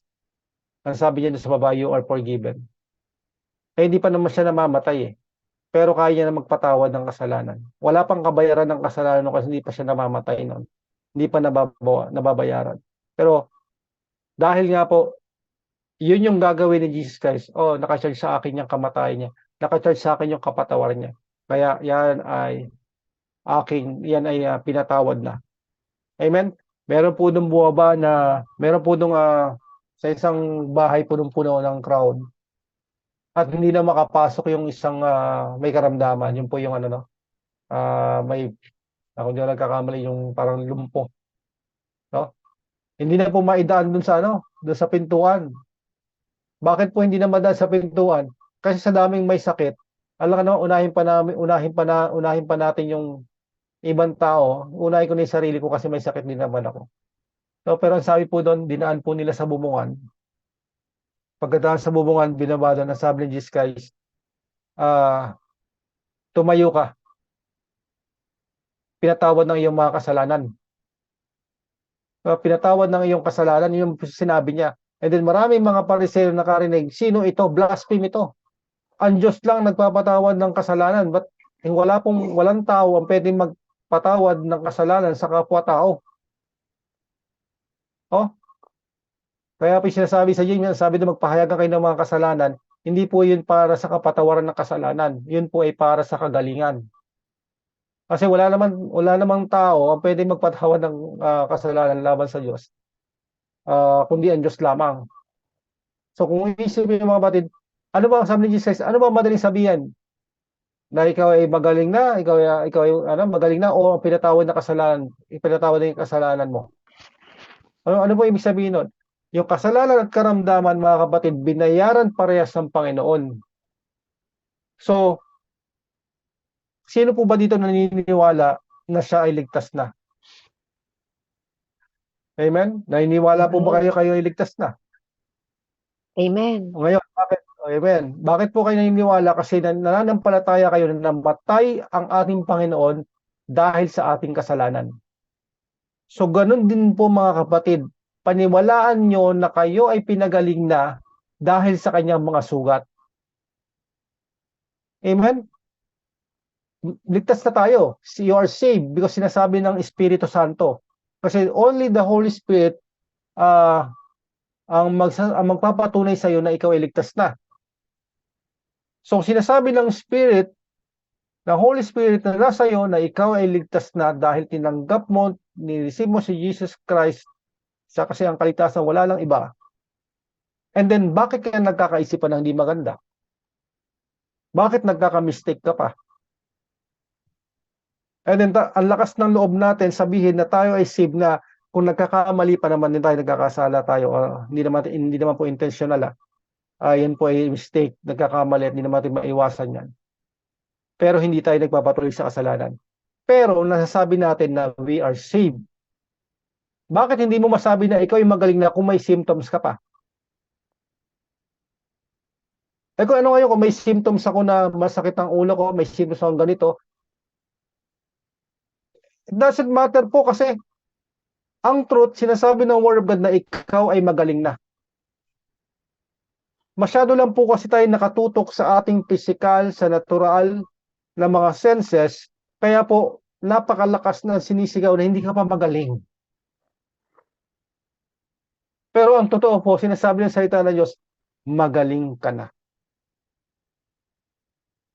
Ang sabi niya sa babae, you are forgiven. Hindi pa naman siya namamatay pero kaya niya na magpatawad ng kasalanan. Wala pang kabayaran ng kasalanan kasi hindi pa siya namamatay noon. Hindi pa nababayaran. Pero dahil nga po, yun yung gagawin ni Jesus Christ. Nakacharge sa akin yung kamatayan niya. Nakacharge sa akin yung kapatawaran niya. Kaya yan ay pinatawad na. Amen? Meron po nung buwaba na, meron po nung sa isang bahay punong-puno ng crowd. At hindi na makapasok yung isang may karamdaman. Yun po yung ako hindi nagkakamali yung parang lumpo. No? Hindi na po maidaan dun sa ano, dun sa pintuan. Bakit po hindi na madaan sa pintuan? Kasi sa daming may sakit, alam ka naman, unahin pa natin yung ibang tao. Unahin ko na yung sarili ko kasi may sakit din naman ako. So, pero ang sabi po doon, dinaan po nila sa bubungan. Pagkatapos sa bubungan, binabada na sabi ni Jesus Christ, tumayo ka, pinatawad ng iyong mga kasalanan. Pinatawad ng iyong kasalanan, yung sinabi niya. And then maraming mga pariseo nakarinig, sino ito? Blaspheme ito. Ang Diyos lang nagpapatawad ng kasalanan. But walang tao ang pwedeng magpatawad ng kasalanan sa kapwa-tao. Oh, kaya po sinasabi sa James, sabi na magpahayagan kayo ng mga kasalanan, hindi po yun para sa kapatawaran ng kasalanan. Yun po ay para sa kagalingan. Kasi wala namang tao ang pwedeng magpatawad ng kasalanan laban sa Diyos. Kundi ang Diyos lamang. So kung isipin yung mga batid, ano ba ang sabi ni Jesus? Ano ba madaling sabihin? Na ikaw ay magaling na, ikaw ay magaling na o pinatawad na kasalanan, ipinatawad na yung kasalanan mo. Ano po ibig sabihin nun? Yung kasalanan at karamdaman, mga kapatid, binayaran parehas ng Panginoon. So, sino po ba dito naniniwala na siya ay ligtas na? Amen? Naniniwala po ba kayo ay ligtas na? Amen. Ngayon, bakit? Amen. Bakit po kayo naniniwala? Kasi nananampalataya kayo na namatay ang ating Panginoon dahil sa ating kasalanan. So, ganun din po mga kapatid. Paniwalaan nyo na kayo ay pinagaling na dahil sa kanyang mga sugat. Amen? Ligtas na tayo. You are saved because sinasabi ng Espiritu Santo. Kasi only the Holy Spirit ang magpapatunay sa iyo na ikaw ay ligtas na. So sinasabi ng Spirit, ng Holy Spirit na nasa iyo na ikaw ay ligtas na dahil tinanggap mo, nireceive mo si Jesus Christ sa kasi ang kaligtasan wala lang iba. And then bakit kaya nagkakaisipan ng hindi maganda? Bakit nagkaka-mistake ka pa? And then ang lakas ng loob natin sabihin na tayo ay saved na kung nagkakamali pa naman din tayo, nagkakasala tayo, hindi naman po intentional. Yan po ay mistake, nagkakamali at hindi naman natin maiwasan yan. Pero hindi tayo nagpapatuloy sa kasalanan. Pero nasasabi natin na we are saved. Bakit hindi mo masabi na ikaw ay magaling na kung may symptoms ka pa? Kung ano ngayon, kung may symptoms ako na masakit ang ulo ko, may symptoms ako ganito, it doesn't matter po kasi ang truth, sinasabi ng Word of God na ikaw ay magaling na. Masyado lang po kasi tayo nakatutok sa ating physical, sa natural na mga senses, kaya po napakalakas na sinisigaw na hindi ka pa magaling. Pero ang totoo po, sinasabi ng salita ng Diyos, magaling ka na.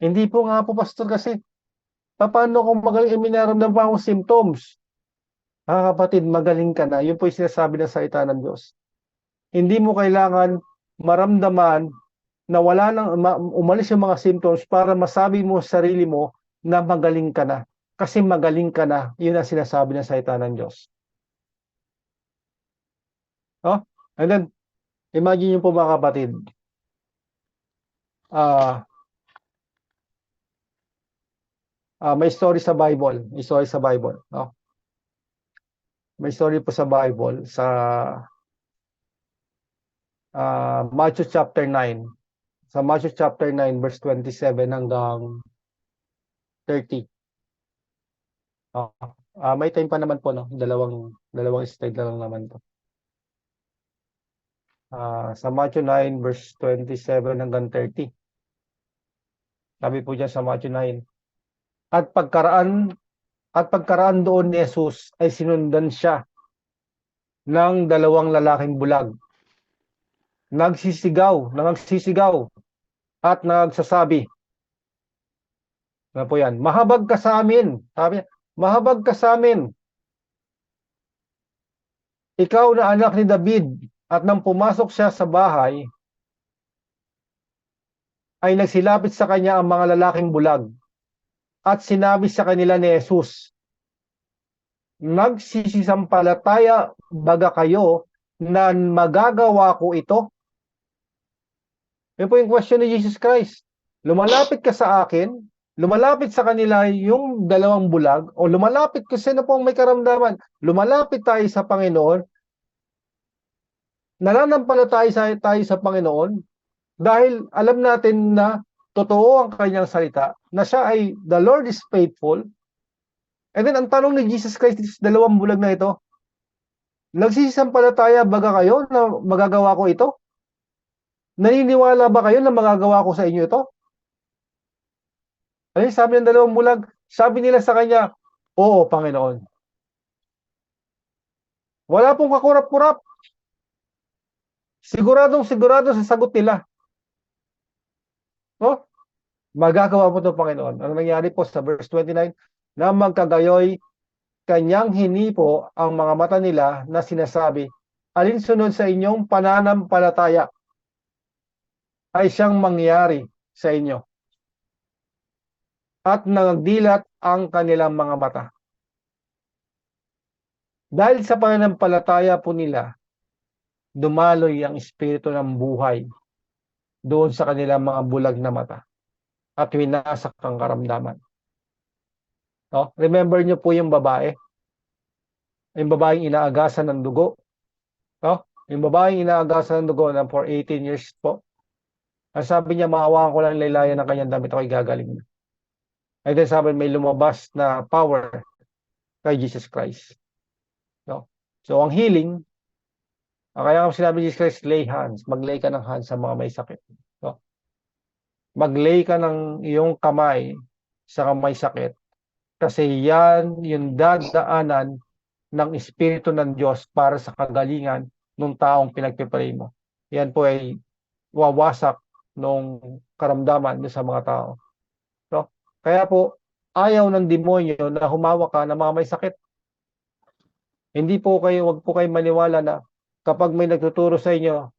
Hindi po nga po, Pastor, kasi paano kung magaling, minaramdam pa akong symptoms? Kapatid, magaling ka na. Yun po yung sinasabi ng salita ng Diyos. Hindi mo kailangan maramdaman na wala nang umalis yung mga symptoms para masabi mo sa sarili mo na magaling ka na. Kasi magaling ka na. Yun ang sinasabi ng salita ng Diyos. Oh? And then, imagine nyo po mga kapatid. May story sa Bible. May story sa Bible. No? May story po sa Bible sa Matthew chapter 9. Sa Matthew chapter 9 verse 27 hanggang 30. May time pa naman po, no? Dalawang slide na lang naman to. Sa Matthew 9 verse 27 hanggang 30. Sabi po diyan sa Matthew 9. At pagkaraan doon ni Jesus ay sinundan siya ng dalawang lalaking bulag. Nagsisigaw at nagsasabi. Ano po yan? Mahabag ka sa amin. Sabi niya, mahabag ka sa amin. Ikaw na anak ni David. At nang pumasok siya sa bahay, ay nagsilapit sa kanya ang mga lalaking bulag. At sinabi sa kanila ni Jesus, Nagsisisampalataya baga kayo na magagawa ko ito? Yun po yung question ni Jesus Christ. Lumalapit ka sa akin, lumalapit sa kanila yung dalawang bulag, o lumalapit kung sino po ang may karamdaman, lumalapit tayo sa Panginoon, nananampalataya tayo sa Panginoon, dahil alam natin na totoo ang kanyang salita, na siya ay, the Lord is faithful. And then, ang tanong ni Jesus Christ sa dalawang bulag na ito, nagsisisampalataya baga kayo na magagawa ko ito? Naniniwala ba kayo na magagawa ko sa inyo ito? Ano yung sabi ng dalawang bulag? Sabi nila sa kanya, oo, Panginoon. Wala pong kakurap-kurap. Siguradong sigurado sa sagot nila. No? Magagawa mo ito, Panginoon. Ang nangyari po sa verse 29, na magkagayoy, kanyang hinipo ang mga mata nila na sinasabi, alinsunod sa inyong pananampalataya ay siyang mangyari sa inyo. At nagdilat ang kanilang mga mata. Dahil sa pananampalataya po nila, dumaloy ang espiritu ng buhay doon sa kanilang mga bulag na mata at winasak ang karamdaman. No? Remember nyo po yung babae? Yung babaeng inaagasan ng dugo. No? Yung babaeng inaagasan ng dugo na for 18 years po. Ang sabi niya, maawaan ko lang laylayan ng kanyang damit, ako'y gagaling na. Ay then sabi, may lumabas na power kay Jesus Christ. No? So, ang healing, kaya nga sinabi ni Jesus Christ, lay hands. Mag-lay ka ng hands sa mga may sakit. No? Mag-lay ka ng iyong kamay sa may sakit. Kasi yan yung dadaanan ng Espiritu ng Diyos para sa kagalingan ng taong pinagpipray mo. Yan po ay wawasak ng karamdaman sa mga tao. No? Kaya po, ayaw ng demonyo na humawak ka ng mga may sakit. Wag po kayo maniwala na kapag may nagtuturo sa inyo,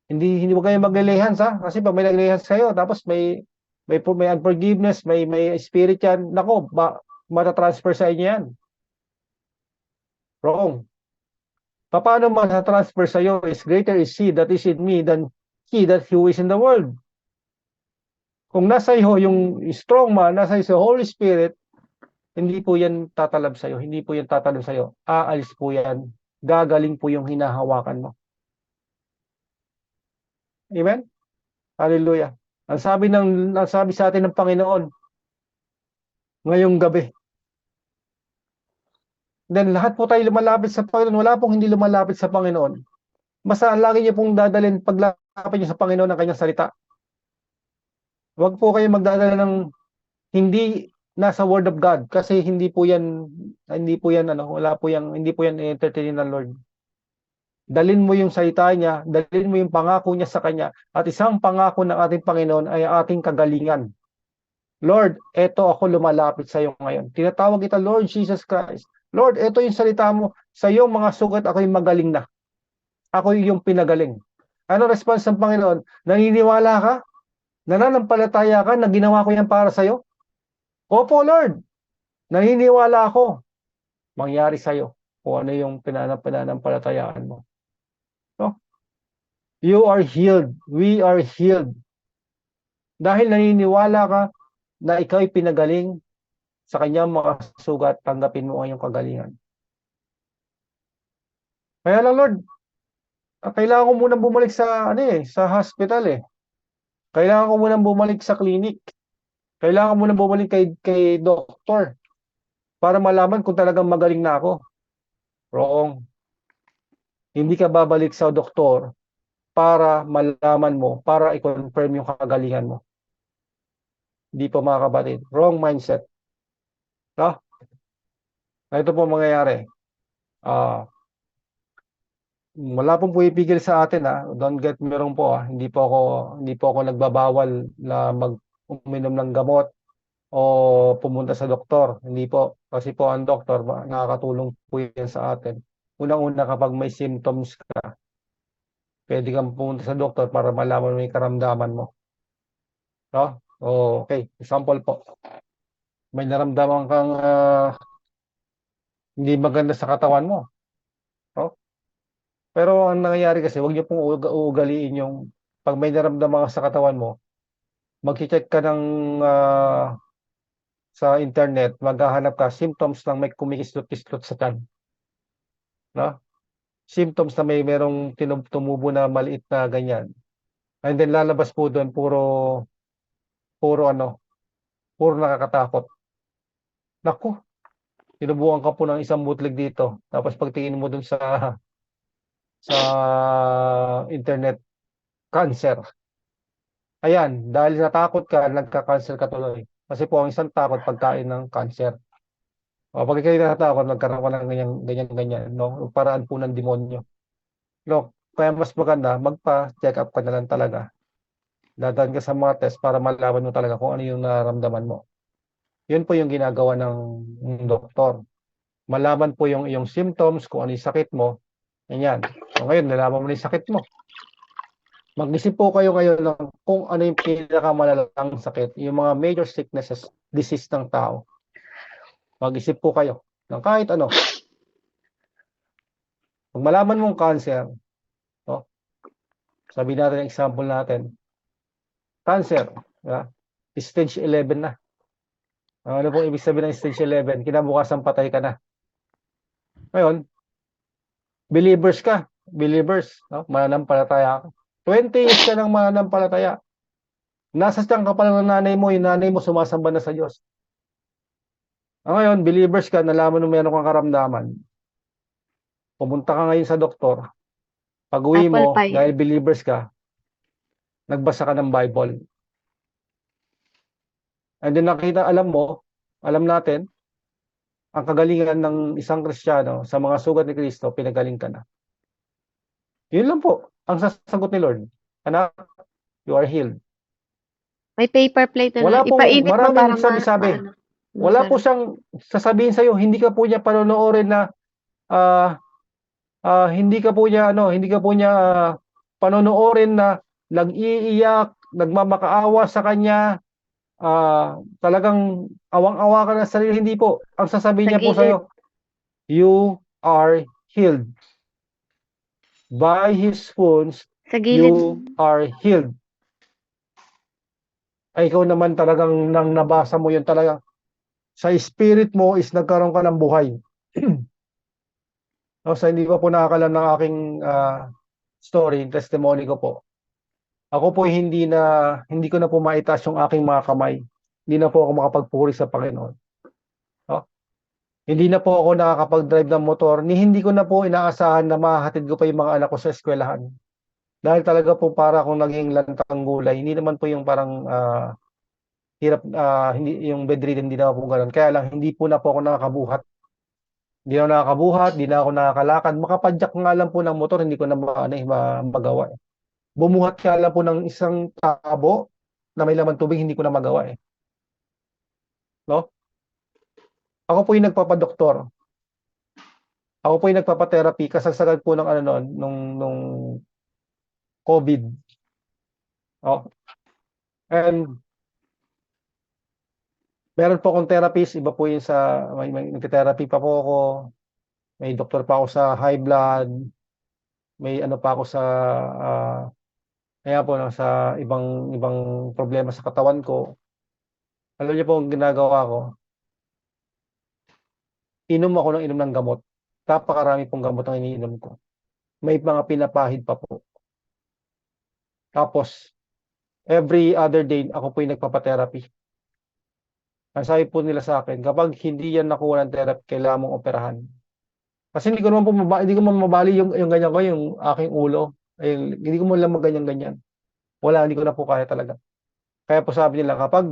hindi wag kayo maglilehans kasi pag may naglilehans kayo, tapos may unforgiveness, may spirit yan, nako, matatransfer sa inyo yan. Wrong. Paano matatransfer sa iyo is greater is he that is in me than he that who is in the world. Kung nasa iyo yung strong man, nasa iyo Holy Spirit, hindi po yan tatalab sa iyo, hindi po yan tatalab sa iyo. Aalis po yan. Gagaling po yung hinahawakan mo. Amen? Hallelujah. Ang sabi sa atin ng Panginoon ngayong gabi. Then lahat po tayo lumalapit sa Panginoon. Wala pong hindi lumalapit sa Panginoon. Basta lagi niyo pong dadalhin paglapit niyo sa Panginoon ng kanyang salita. Huwag po kayo magdadala ng hindi nasa Word of God kasi hindi po yan hindi po yan entertainin ng Lord. Dalhin mo yung salita niya, dalhin mo yung pangako niya sa kanya, at isang pangako ng ating Panginoon ay ating kagalingan. Lord, eto ako lumalapit sa iyo ngayon. Tinatawag kita Lord Jesus Christ. Lord, eto yung salita mo, sa iyong mga sugat ako'y magaling na. Ako yung pinagaling. Ano response ng Panginoon? Naniniwala ka? Nananampalataya ka na ginawa ko yan para sa iyo? Opo, Lord. Naniniwala ako. Mangyari sa iyo kung ano yung pinanampalatayaan mo. No? You are healed. We are healed. Dahil naniniwala ka na ikaw ay pinagaling sa kanyang mga sugat, tanggapin mo ang iyong kagalingan. Kaya lang, Lord, kailangan ko munang bumalik sa hospital . Kailangan ko munang bumalik sa clinic. Kailangan ko munang bumalik kay doktor para malaman kung talagang magaling na ako. Wrong. Hindi ka babalik sa doktor para malaman mo, para i-confirm yung kagalingan mo. Hindi po, mga kapatid. Wrong mindset. No? Ito po mangyayari. Wala pong pumipigil sa atin Don't get me wrong po Hindi po ako nagbabawal na uminom ng gamot o pumunta sa doktor. Hindi po. Kasi po ang doktor nakakatulong po yan sa atin. Unang-una kapag may symptoms ka, pwede kang pumunta sa doktor para malaman mo yung karamdaman mo. No? Okay. Example po. May naramdaman kang hindi maganda sa katawan mo. No? Pero ang nangyayari kasi, huwag niyo pong uugaliin yung pag may naramdaman ka sa katawan mo, mag-check ka ng sa internet, maghahanap ka symptoms ng may kumikislot-kislot sa tiyan, no? Symptoms na merong tumubo na maliit na ganyan. And then lalabas po doon puro ano, puro nakakatakot. Naku, tinubuan ka po ng isang bootleg dito. Tapos pagtingin mo doon sa internet, cancer. Ayan, dahil natakot ka, nagka-cancer ka tuloy. Kasi po ang isang takot pagkain ng cancer. O, pag kayo natatakot, nagkaroon ka ng ganyan, no? Yung paraan po ng demonyo. No? Kaya mas maganda, magpa-check up ka na lang talaga. Dadaan ka sa mga test para malaman mo talaga kung ano yung nararamdaman mo. Yun po yung ginagawa ng doktor. Malaman po yung iyong symptoms, kung ano yung sakit mo. Ganyan. So ngayon, nalaman mo na yung sakit mo. Mag-isip po kayo ngayon ng kung ano yung pinakamalalang sakit, yung mga major sicknesses, disease ng tao. Mag-isip po kayo ng kahit ano. Pag malaman mong cancer, no? Sabi natin, example natin, cancer, stage 11 na. Ano pong ibig sabihin ng stage 11? Kinabukasan patay ka na. Ngayon, believers, no? Mananampalataya ka. 20 years ka ng mananampalataya. Nasa tiyan ka pa lang ng nanay mo, yung nanay mo sumasamba na sa Diyos. Ngayon, believers ka, nalaman mo meron kang karamdaman. Pumunta ka ngayon sa doktor. Pag-uwi Apple mo, pie. dahil believers ka, nagbasa ka ng Bible. And then alam natin, ang kagalingan ng isang Kristiyano sa mga sugat ni Kristo, pinagaling ka na. Yun lang po, ang sasagot ni Lord. Anak, you are healed. May paper plate na Wala pong ipainit mo para maraming sabi-sabi. maano. Wala po siyang sasabihin sa'yo, hindi ka po niya panonoorin na hindi ka po niya panonoorin na nag-iiyak, nagmamakaawa sa kanya, talagang awang-awa ka na sa sarili. Hindi po. Ang sasabihin niya po sa'yo, you are healed. By His wounds, Sa gilid. you are healed. Ay, ikaw naman talagang nang nabasa mo yun talagang sa spirit mo is nagkaroon ka ng buhay. No, sa hindi pa po nakakalam ng aking story, testimony ko po. Ako po hindi ko na po maitaas yung aking mga kamay. Hindi na po ako makapagpuri sa Panginoon. No? Hindi na po ako nakakapag-drive ng motor. Hindi ko na po inaasahan na mahahatid ko pa yung mga anak ko sa eskwelahan. Dahil talaga po para akong naging lantang gulay. Hindi naman po yung parang hirap, hindi yung bedridden, hindi na po ganoon. Kaya lang hindi po na po ako nakakabuhat. Hindi na ako nakakabuhat, hindi na ako nakakalakad. Makapadyak nga lang po ng motor, hindi ko na magawa. Bumuhat ka lang po ng isang tabo na may laman tubig, hindi ko na magawa eh. No? Ako po yung nagpapadoktor. Ako po yung nagpapatherapy kasagsagan po ng ano noon, nung COVID. Oh. And meron po akong therapist, iba po yung may nagte-therapy pa po ako. May doktor pa ako sa high blood. May ano pa ako sa kaya po no, sa ibang problema sa katawan ko. Alam niyo po ang ginagawa ko? Inom ako ng gamot. Napakarami pong gamot ang iniinom ko. May mga pinapahid pa po. Tapos, every other day, ako po yung nagpapatherapy. Ang sabi po nila sa akin, kapag hindi yan nakuha ng therapy, kailangan mong operahan. Kasi hindi ko mabali yung ganyan ko, yung aking ulo. Ay, hindi ko mo lang ganyan-ganyan. Wala, hindi ko na po kaya talaga. Kaya po sabi nila, kapag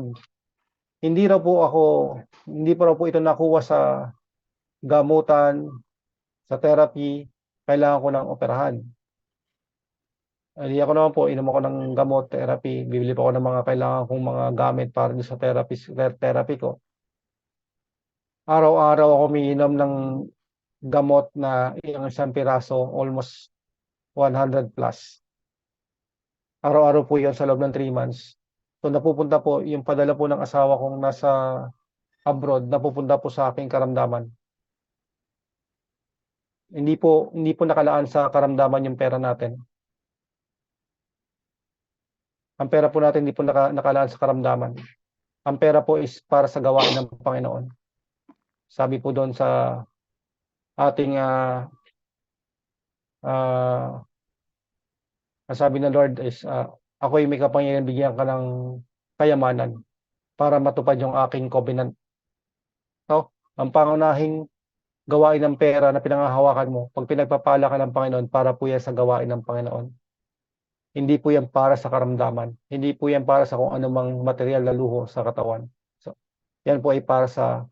hindi pa raw po ito nakuha sa gamutan, sa therapy, kailangan ko ng operahan. Hindi ako naman po, inom ako ng gamot, therapy, bibili pa ako ng mga kailangan kong mga gamit para sa therapy ko. Araw-araw ako umiinom ng gamot na isang piraso, almost 100 plus. Araw-araw po yan sa loob ng 3 months. So napupunta po, yung padala po ng asawa kong nasa abroad, napupunta po sa aking karamdaman. Hindi po nakalaan sa karamdaman yung pera natin. Ang pera po natin hindi po nakalaan sa karamdaman. Ang pera po is para sa gawain ng Panginoon. Sabi po doon sa ating sabi ng Lord is ako'y may kapangyarihan bigyan ka ng kayamanan para matupad yung aking covenant. So, ang pangunahing gawain ng pera na pinanghahawakan mo, pag pinagpapala ka ng Panginoon, para po yan sa gawain ng Panginoon. Hindi po yan para sa karamdaman. Hindi po yan para sa kung anumang material na luho sa katawan. So, yan po ay para sa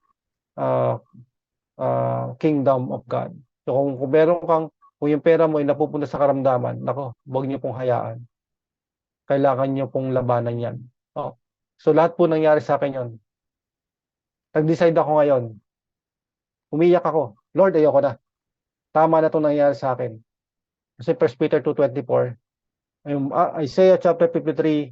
kingdom of God. So, kung meron kang, kung yung pera mo ay napupunta sa karamdaman, nako, huwag niyo pong hayaan. Kailangan niyo pong labanan yan. Oh. So, lahat po nangyari sa akin yon. Nag-decide ako ngayon. Umiyak ako. Lord, ayoko na. Tama na itong nangyari sa akin. Kasi 1 Peter 2:24, yung Isaiah chapter 53,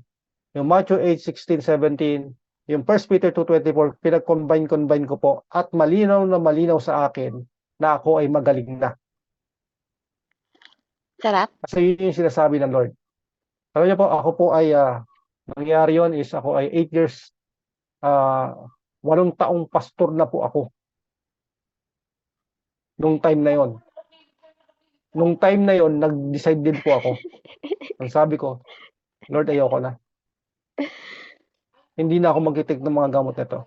yung Matthew 8:16, 17, yung 1 Peter 2:24, pinag-combine ko po at malinaw na malinaw sa akin na ako ay magaling na. Sarap. Kasi yun yung sinasabi ng Lord. Sabi niya po, ako po ay, nangyari yun is ako ay 8 years, 8 taong pastor na po ako. Nung time na yon. Nung time na yon, nag-decide din po ako. Ang sabi ko, Lord, ayoko na. Hindi na ako mag-take ng mga gamot nito.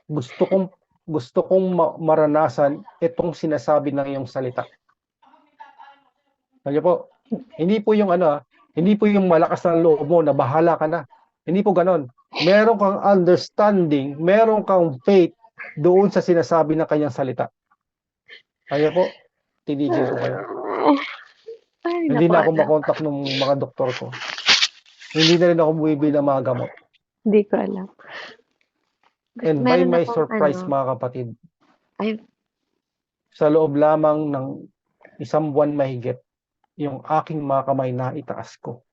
Gusto kong maranasan itong sinasabi ng iyong salita. Sabi po, hindi po yung hindi po yung malakas ng loob mo na bahala ka na. Hindi po ganon. Meron kang understanding, meron kang faith doon sa sinasabi ng kanyang salita. Kaya po, tinigil ko kayo. Ay, Hindi na ako alam. makontak ng mga doktor ko. Hindi na rin ako bumibili ng mga gamot. Hindi ko alam. And by Meron my akong surprise, mga kapatid, ay, sa loob lamang ng 1 buwan mahigit, yung aking mga kamay na itaas ko.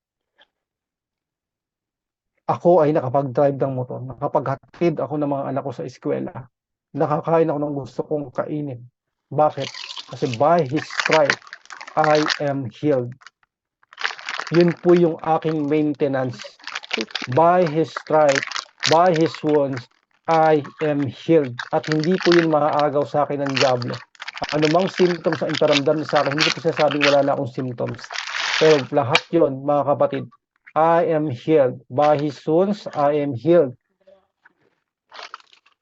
Ako ay nakapag-drive ng motor, nakapaghatid ako ng mga anak ko sa eskwela, nakakain ako ng gusto kong kainin. Bakit? Kasi by His stripe, I am healed. Yun po yung aking maintenance. By His stripe, by His wounds, I am healed. At hindi po yun maaagaw sa akin ng diablo. Anumang symptoms na iparamdam sa akin, hindi ko sinasabing wala na akong symptoms. Pero lahat yun, mga kapatid, I am healed. By His wounds, I am healed.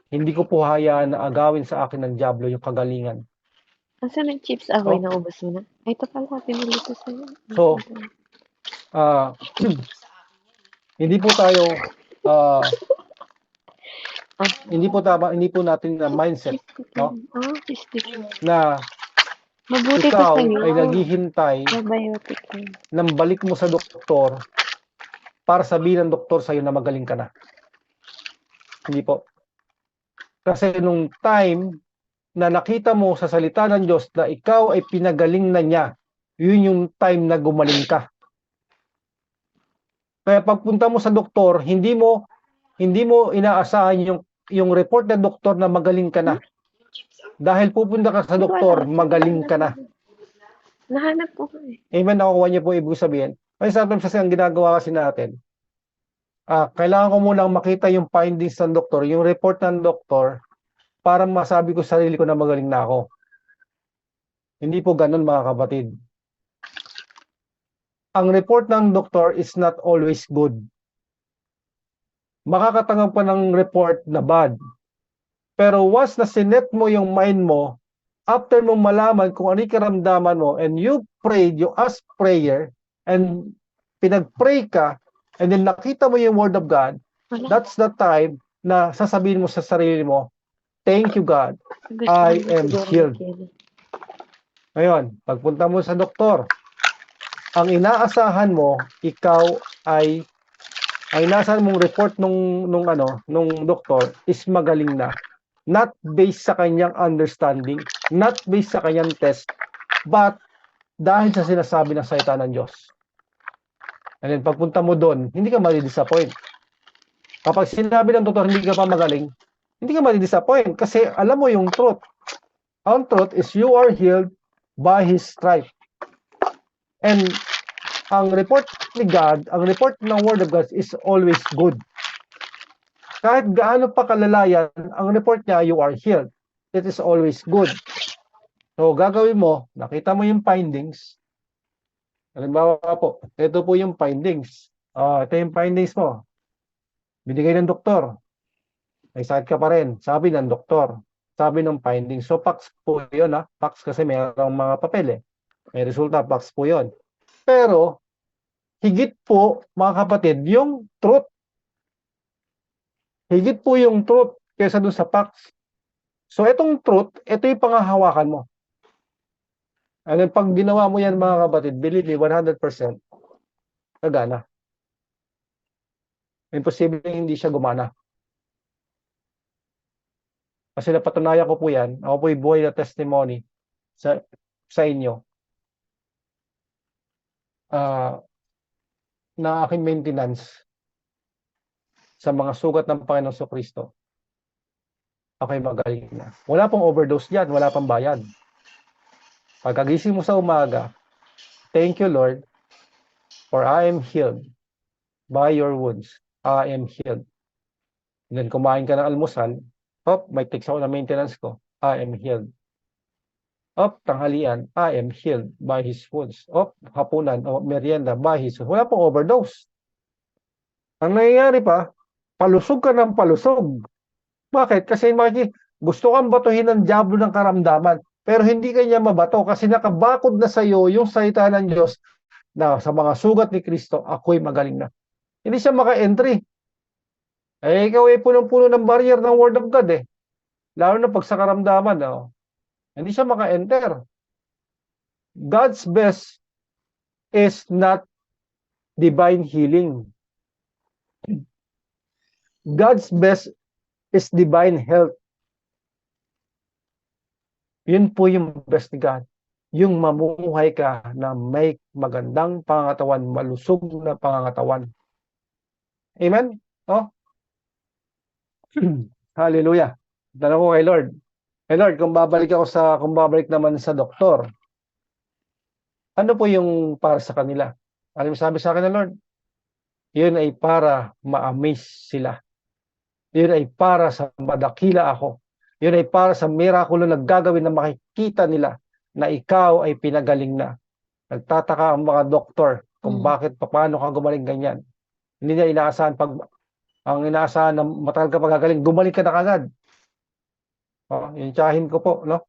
Hindi ko po hayaan na agawin sa akin ng diablo yung kagalingan. asan ang chips ahoy na ubos mo na? Ay, ito pala, pinili ko sa'yo. So, hindi po tayo hindi po natin na mindset, no? Na mabuti ikaw to sa'yo. ay naghihintay Probiotic yun. ng balik mo sa doktor para sabihin ng doktor sa'yo na magaling ka na. Hindi po. Kasi nung time na nakita mo sa salita ng Diyos na ikaw ay pinagaling na niya, yun yung time na gumaling ka. Kaya pagpunta mo sa doktor, hindi mo inaasahan yung report ng doktor na magaling ka na. Dahil pupunta ka sa doktor, magaling ka na. Nahanap ko eh. Amen, nakukuha niyo po ibig sabihin. Kasi sometimes kasi ang ginagawa kasi natin, kailangan ko munang makita yung findings ng doktor, yung report ng doktor, para masabi ko sa sarili ko na magaling na ako. Hindi po ganun, mga kapatid. Ang report ng doktor is not always good. Makakatanggap pa ng report na bad. Pero once na sinet mo yung mind mo, after mo malaman kung ano yung karamdaman mo, and you prayed, you asked prayer, and pinag-pray ka, and then nakita mo yung word of God, that's the time na sasabihin mo sa sarili mo, thank you God, I am healed. Ngayon, pagpunta mo sa doktor, ang inaasahan mo, ang inaasahan mong report nung doktor is magaling na. Not based sa kanyang understanding, not based sa kanyang test, but dahil sa sinasabi ng salita ng Diyos. And then pagpunta mo doon, hindi ka madi-disappoint. Kapag sinabi ng doktor hindi ka pa magaling, hindi ka madi-disappoint kasi alam mo yung truth. Ang truth is you are healed by His stripe. And ang report ni God, ang report ng Word of God is always good. Kahit gaano pa kalalayan, ang report niya, you are healed. It is always good. So, gagawin mo, nakita mo yung findings. Halimbawa po, ito po yung findings. Ito yung findings mo. Binigay ng doktor. May sakit ka pa rin. Sabi ng doktor. Sabi ng findings. So, facts po yun. Facts kasi mayroong mga papel eh. May resulta, facts po yun. Pero, higit po, mga kapatid, yung truth. Higit po yung truth kaysa dun sa facts. So, itong truth, ito yung pangahawakan mo. And pag ginawa mo yan, mga kapatid, believe me, 100%, gagana. Imposible hindi siya gumana. Kasi napatunayan ko po yan. Ako po yung buhay na testimony sa inyo. Na aking maintenance sa mga sugat ng Panginoon Kristo. Ako'y magaling na. Wala pong overdose dyan. Wala pang bayad. Pagkagising mo sa umaga, thank you, Lord, for I am healed by your wounds. I am healed. And then kumain ka ng almusal, may text ako na maintenance ko. I am healed. Tanghalian, I am healed by His wounds. Hapunan, merienda, by His wounds. Wala pong overdose. Ang nangyayari pa, palusog ka ng palusog. Bakit? Kasi gusto kang batuhin ng diablo ng karamdaman, pero hindi kanya mabato kasi nakabakod na sa iyo yung salita ng Diyos na sa mga sugat ni Kristo, ako'y magaling na. Hindi siya maka-entry. Ikaw ay punong-puno ng barrier ng Word of God eh. Lalo na pag sa karamdaman, hindi siya maka-enter. God's best is not divine healing. God's best is divine health. Yun po yung best ni God. Yung mamuhay ka na may magandang pangangatawan, malusog na pangangatawan. Amen? Hallelujah. Tanong ko kay Lord. Hey Lord, kung babalik naman sa doktor, ano po yung para sa kanila? Ano yung sabi sa akin ng Lord? Yun ay para ma-amaze sila. Yun ay para sa madakila ako. Yun ay para sa mirakulo na gagawin na makikita nila na ikaw ay pinagaling na. Nagtataka ang mga doktor kung bakit, paano ka gumaling ganyan. Hindi niya inaasahan ang inaasahan na matagal ka pagagaling, gumaling ka na kagad. Yung tiyahin ko po, no?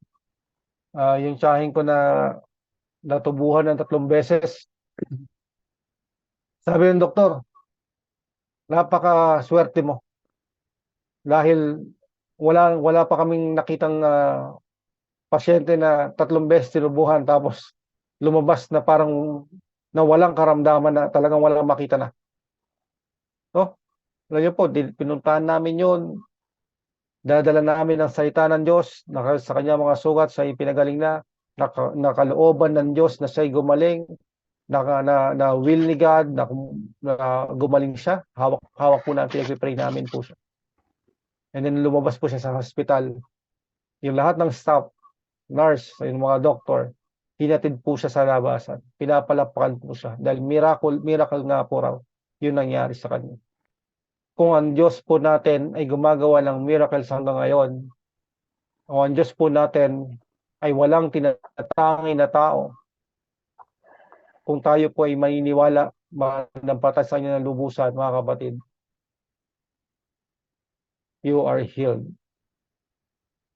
Yung tiyahin ko na natubuhan ng 3 beses. Sabi ng doktor, napaka-swerte mo. Dahil wala pa kaming nakitang pasyente na 3 beses tinubuhan tapos lumabas na parang na walang karamdaman na talagang walang makita na. Alam niyo po, pinuntahan namin yun. Dadala namin ang salita ng Diyos sa kanya mga sugat, siya pinagaling na. Nakalooban ng Diyos na siya'y gumaling. Na will ni God na gumaling siya. Hawak po natin, pinag-pray namin po siya. And then lumabas po siya sa hospital. Yung lahat ng staff, nurse, yung mga doktor, hinatid po siya sa labasan. Pinapalapakan po siya. Dahil miracle nga po raw, yun nangyari sa kanya. Kung ang Diyos po natin ay gumagawa ng miracles hanggang ngayon, o ang Diyos po natin ay walang tinatangi na tao, kung tayo po ay maniniwala, manampatas sa kanya ng lubusan, mga kapatid, you are healed.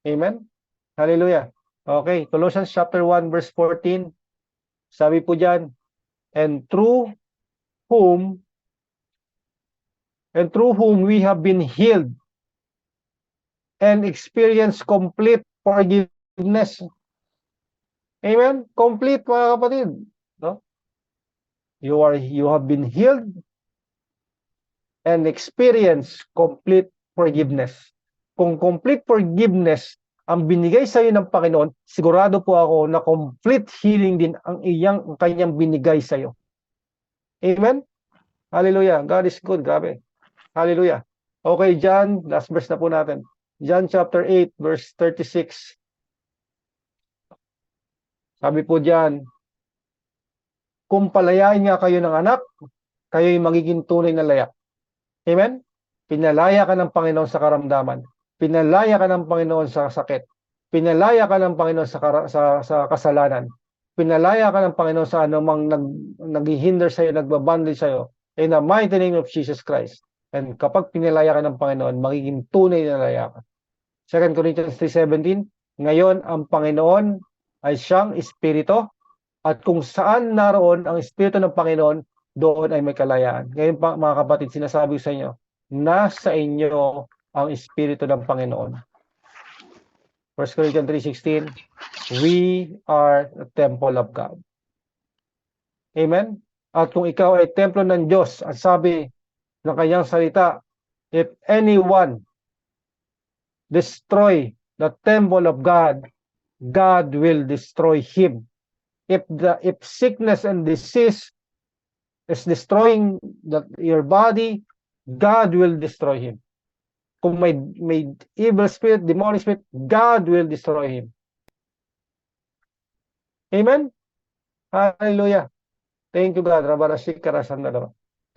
Amen? Hallelujah. Okay, Colossians chapter 1 verse 14, sabi po dyan, and through whom we have been healed and experienced complete forgiveness. Amen? Complete, mga kapatid. No? You have been healed and experienced complete forgiveness. Kung complete forgiveness ang binigay sa iyo ng Panginoon, sigurado po ako na complete healing din ang kanyang binigay sa iyo. Amen? Hallelujah. God is good. Grabe. Hallelujah. Okay, John, last verse na po natin. John chapter 8, verse 36. Sabi po diyan, kung palayain nga kayo ng anak, kayo'y magiging tunay na laya. Amen? Pinalaya ka ng Panginoon sa karamdaman. Pinalaya ka ng Panginoon sa sakit. Pinalaya ka ng Panginoon sa kasalanan. Pinalaya ka ng Panginoon sa anumang naghihinder sa'yo, nagbabandil sa'yo. In the mighty name of Jesus Christ. And kapag pinalaya ka ng Panginoon, magiging tunay na laya ka. 2 Corinthians 3:17, ngayon ang Panginoon ay siyang Espiritu, at kung saan naroon ang Espiritu ng Panginoon, doon ay may kalayaan. Ngayon mga kapatid, sinasabi ko sa inyo, nasa inyo ang Espiritu ng Panginoon. 1 Corinthians 3:16, we are the temple of God. Amen? At kung ikaw ay templo ng Diyos, at sabi ng kanyang salita, if anyone destroy the temple of God, God will destroy him. If sickness and disease is destroying your body, God will destroy him. Kung may evil spirit, demonic spirit, God will destroy him. Amen? Hallelujah. Thank you, God.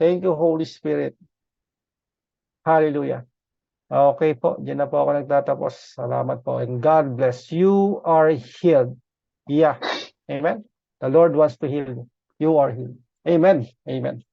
Thank you, Holy Spirit. Hallelujah. Okay po, diyan na po ako nagtatapos. Salamat po. And God bless. You are healed. Yeah. Amen? The Lord wants to heal you. You are healed. Amen. Amen.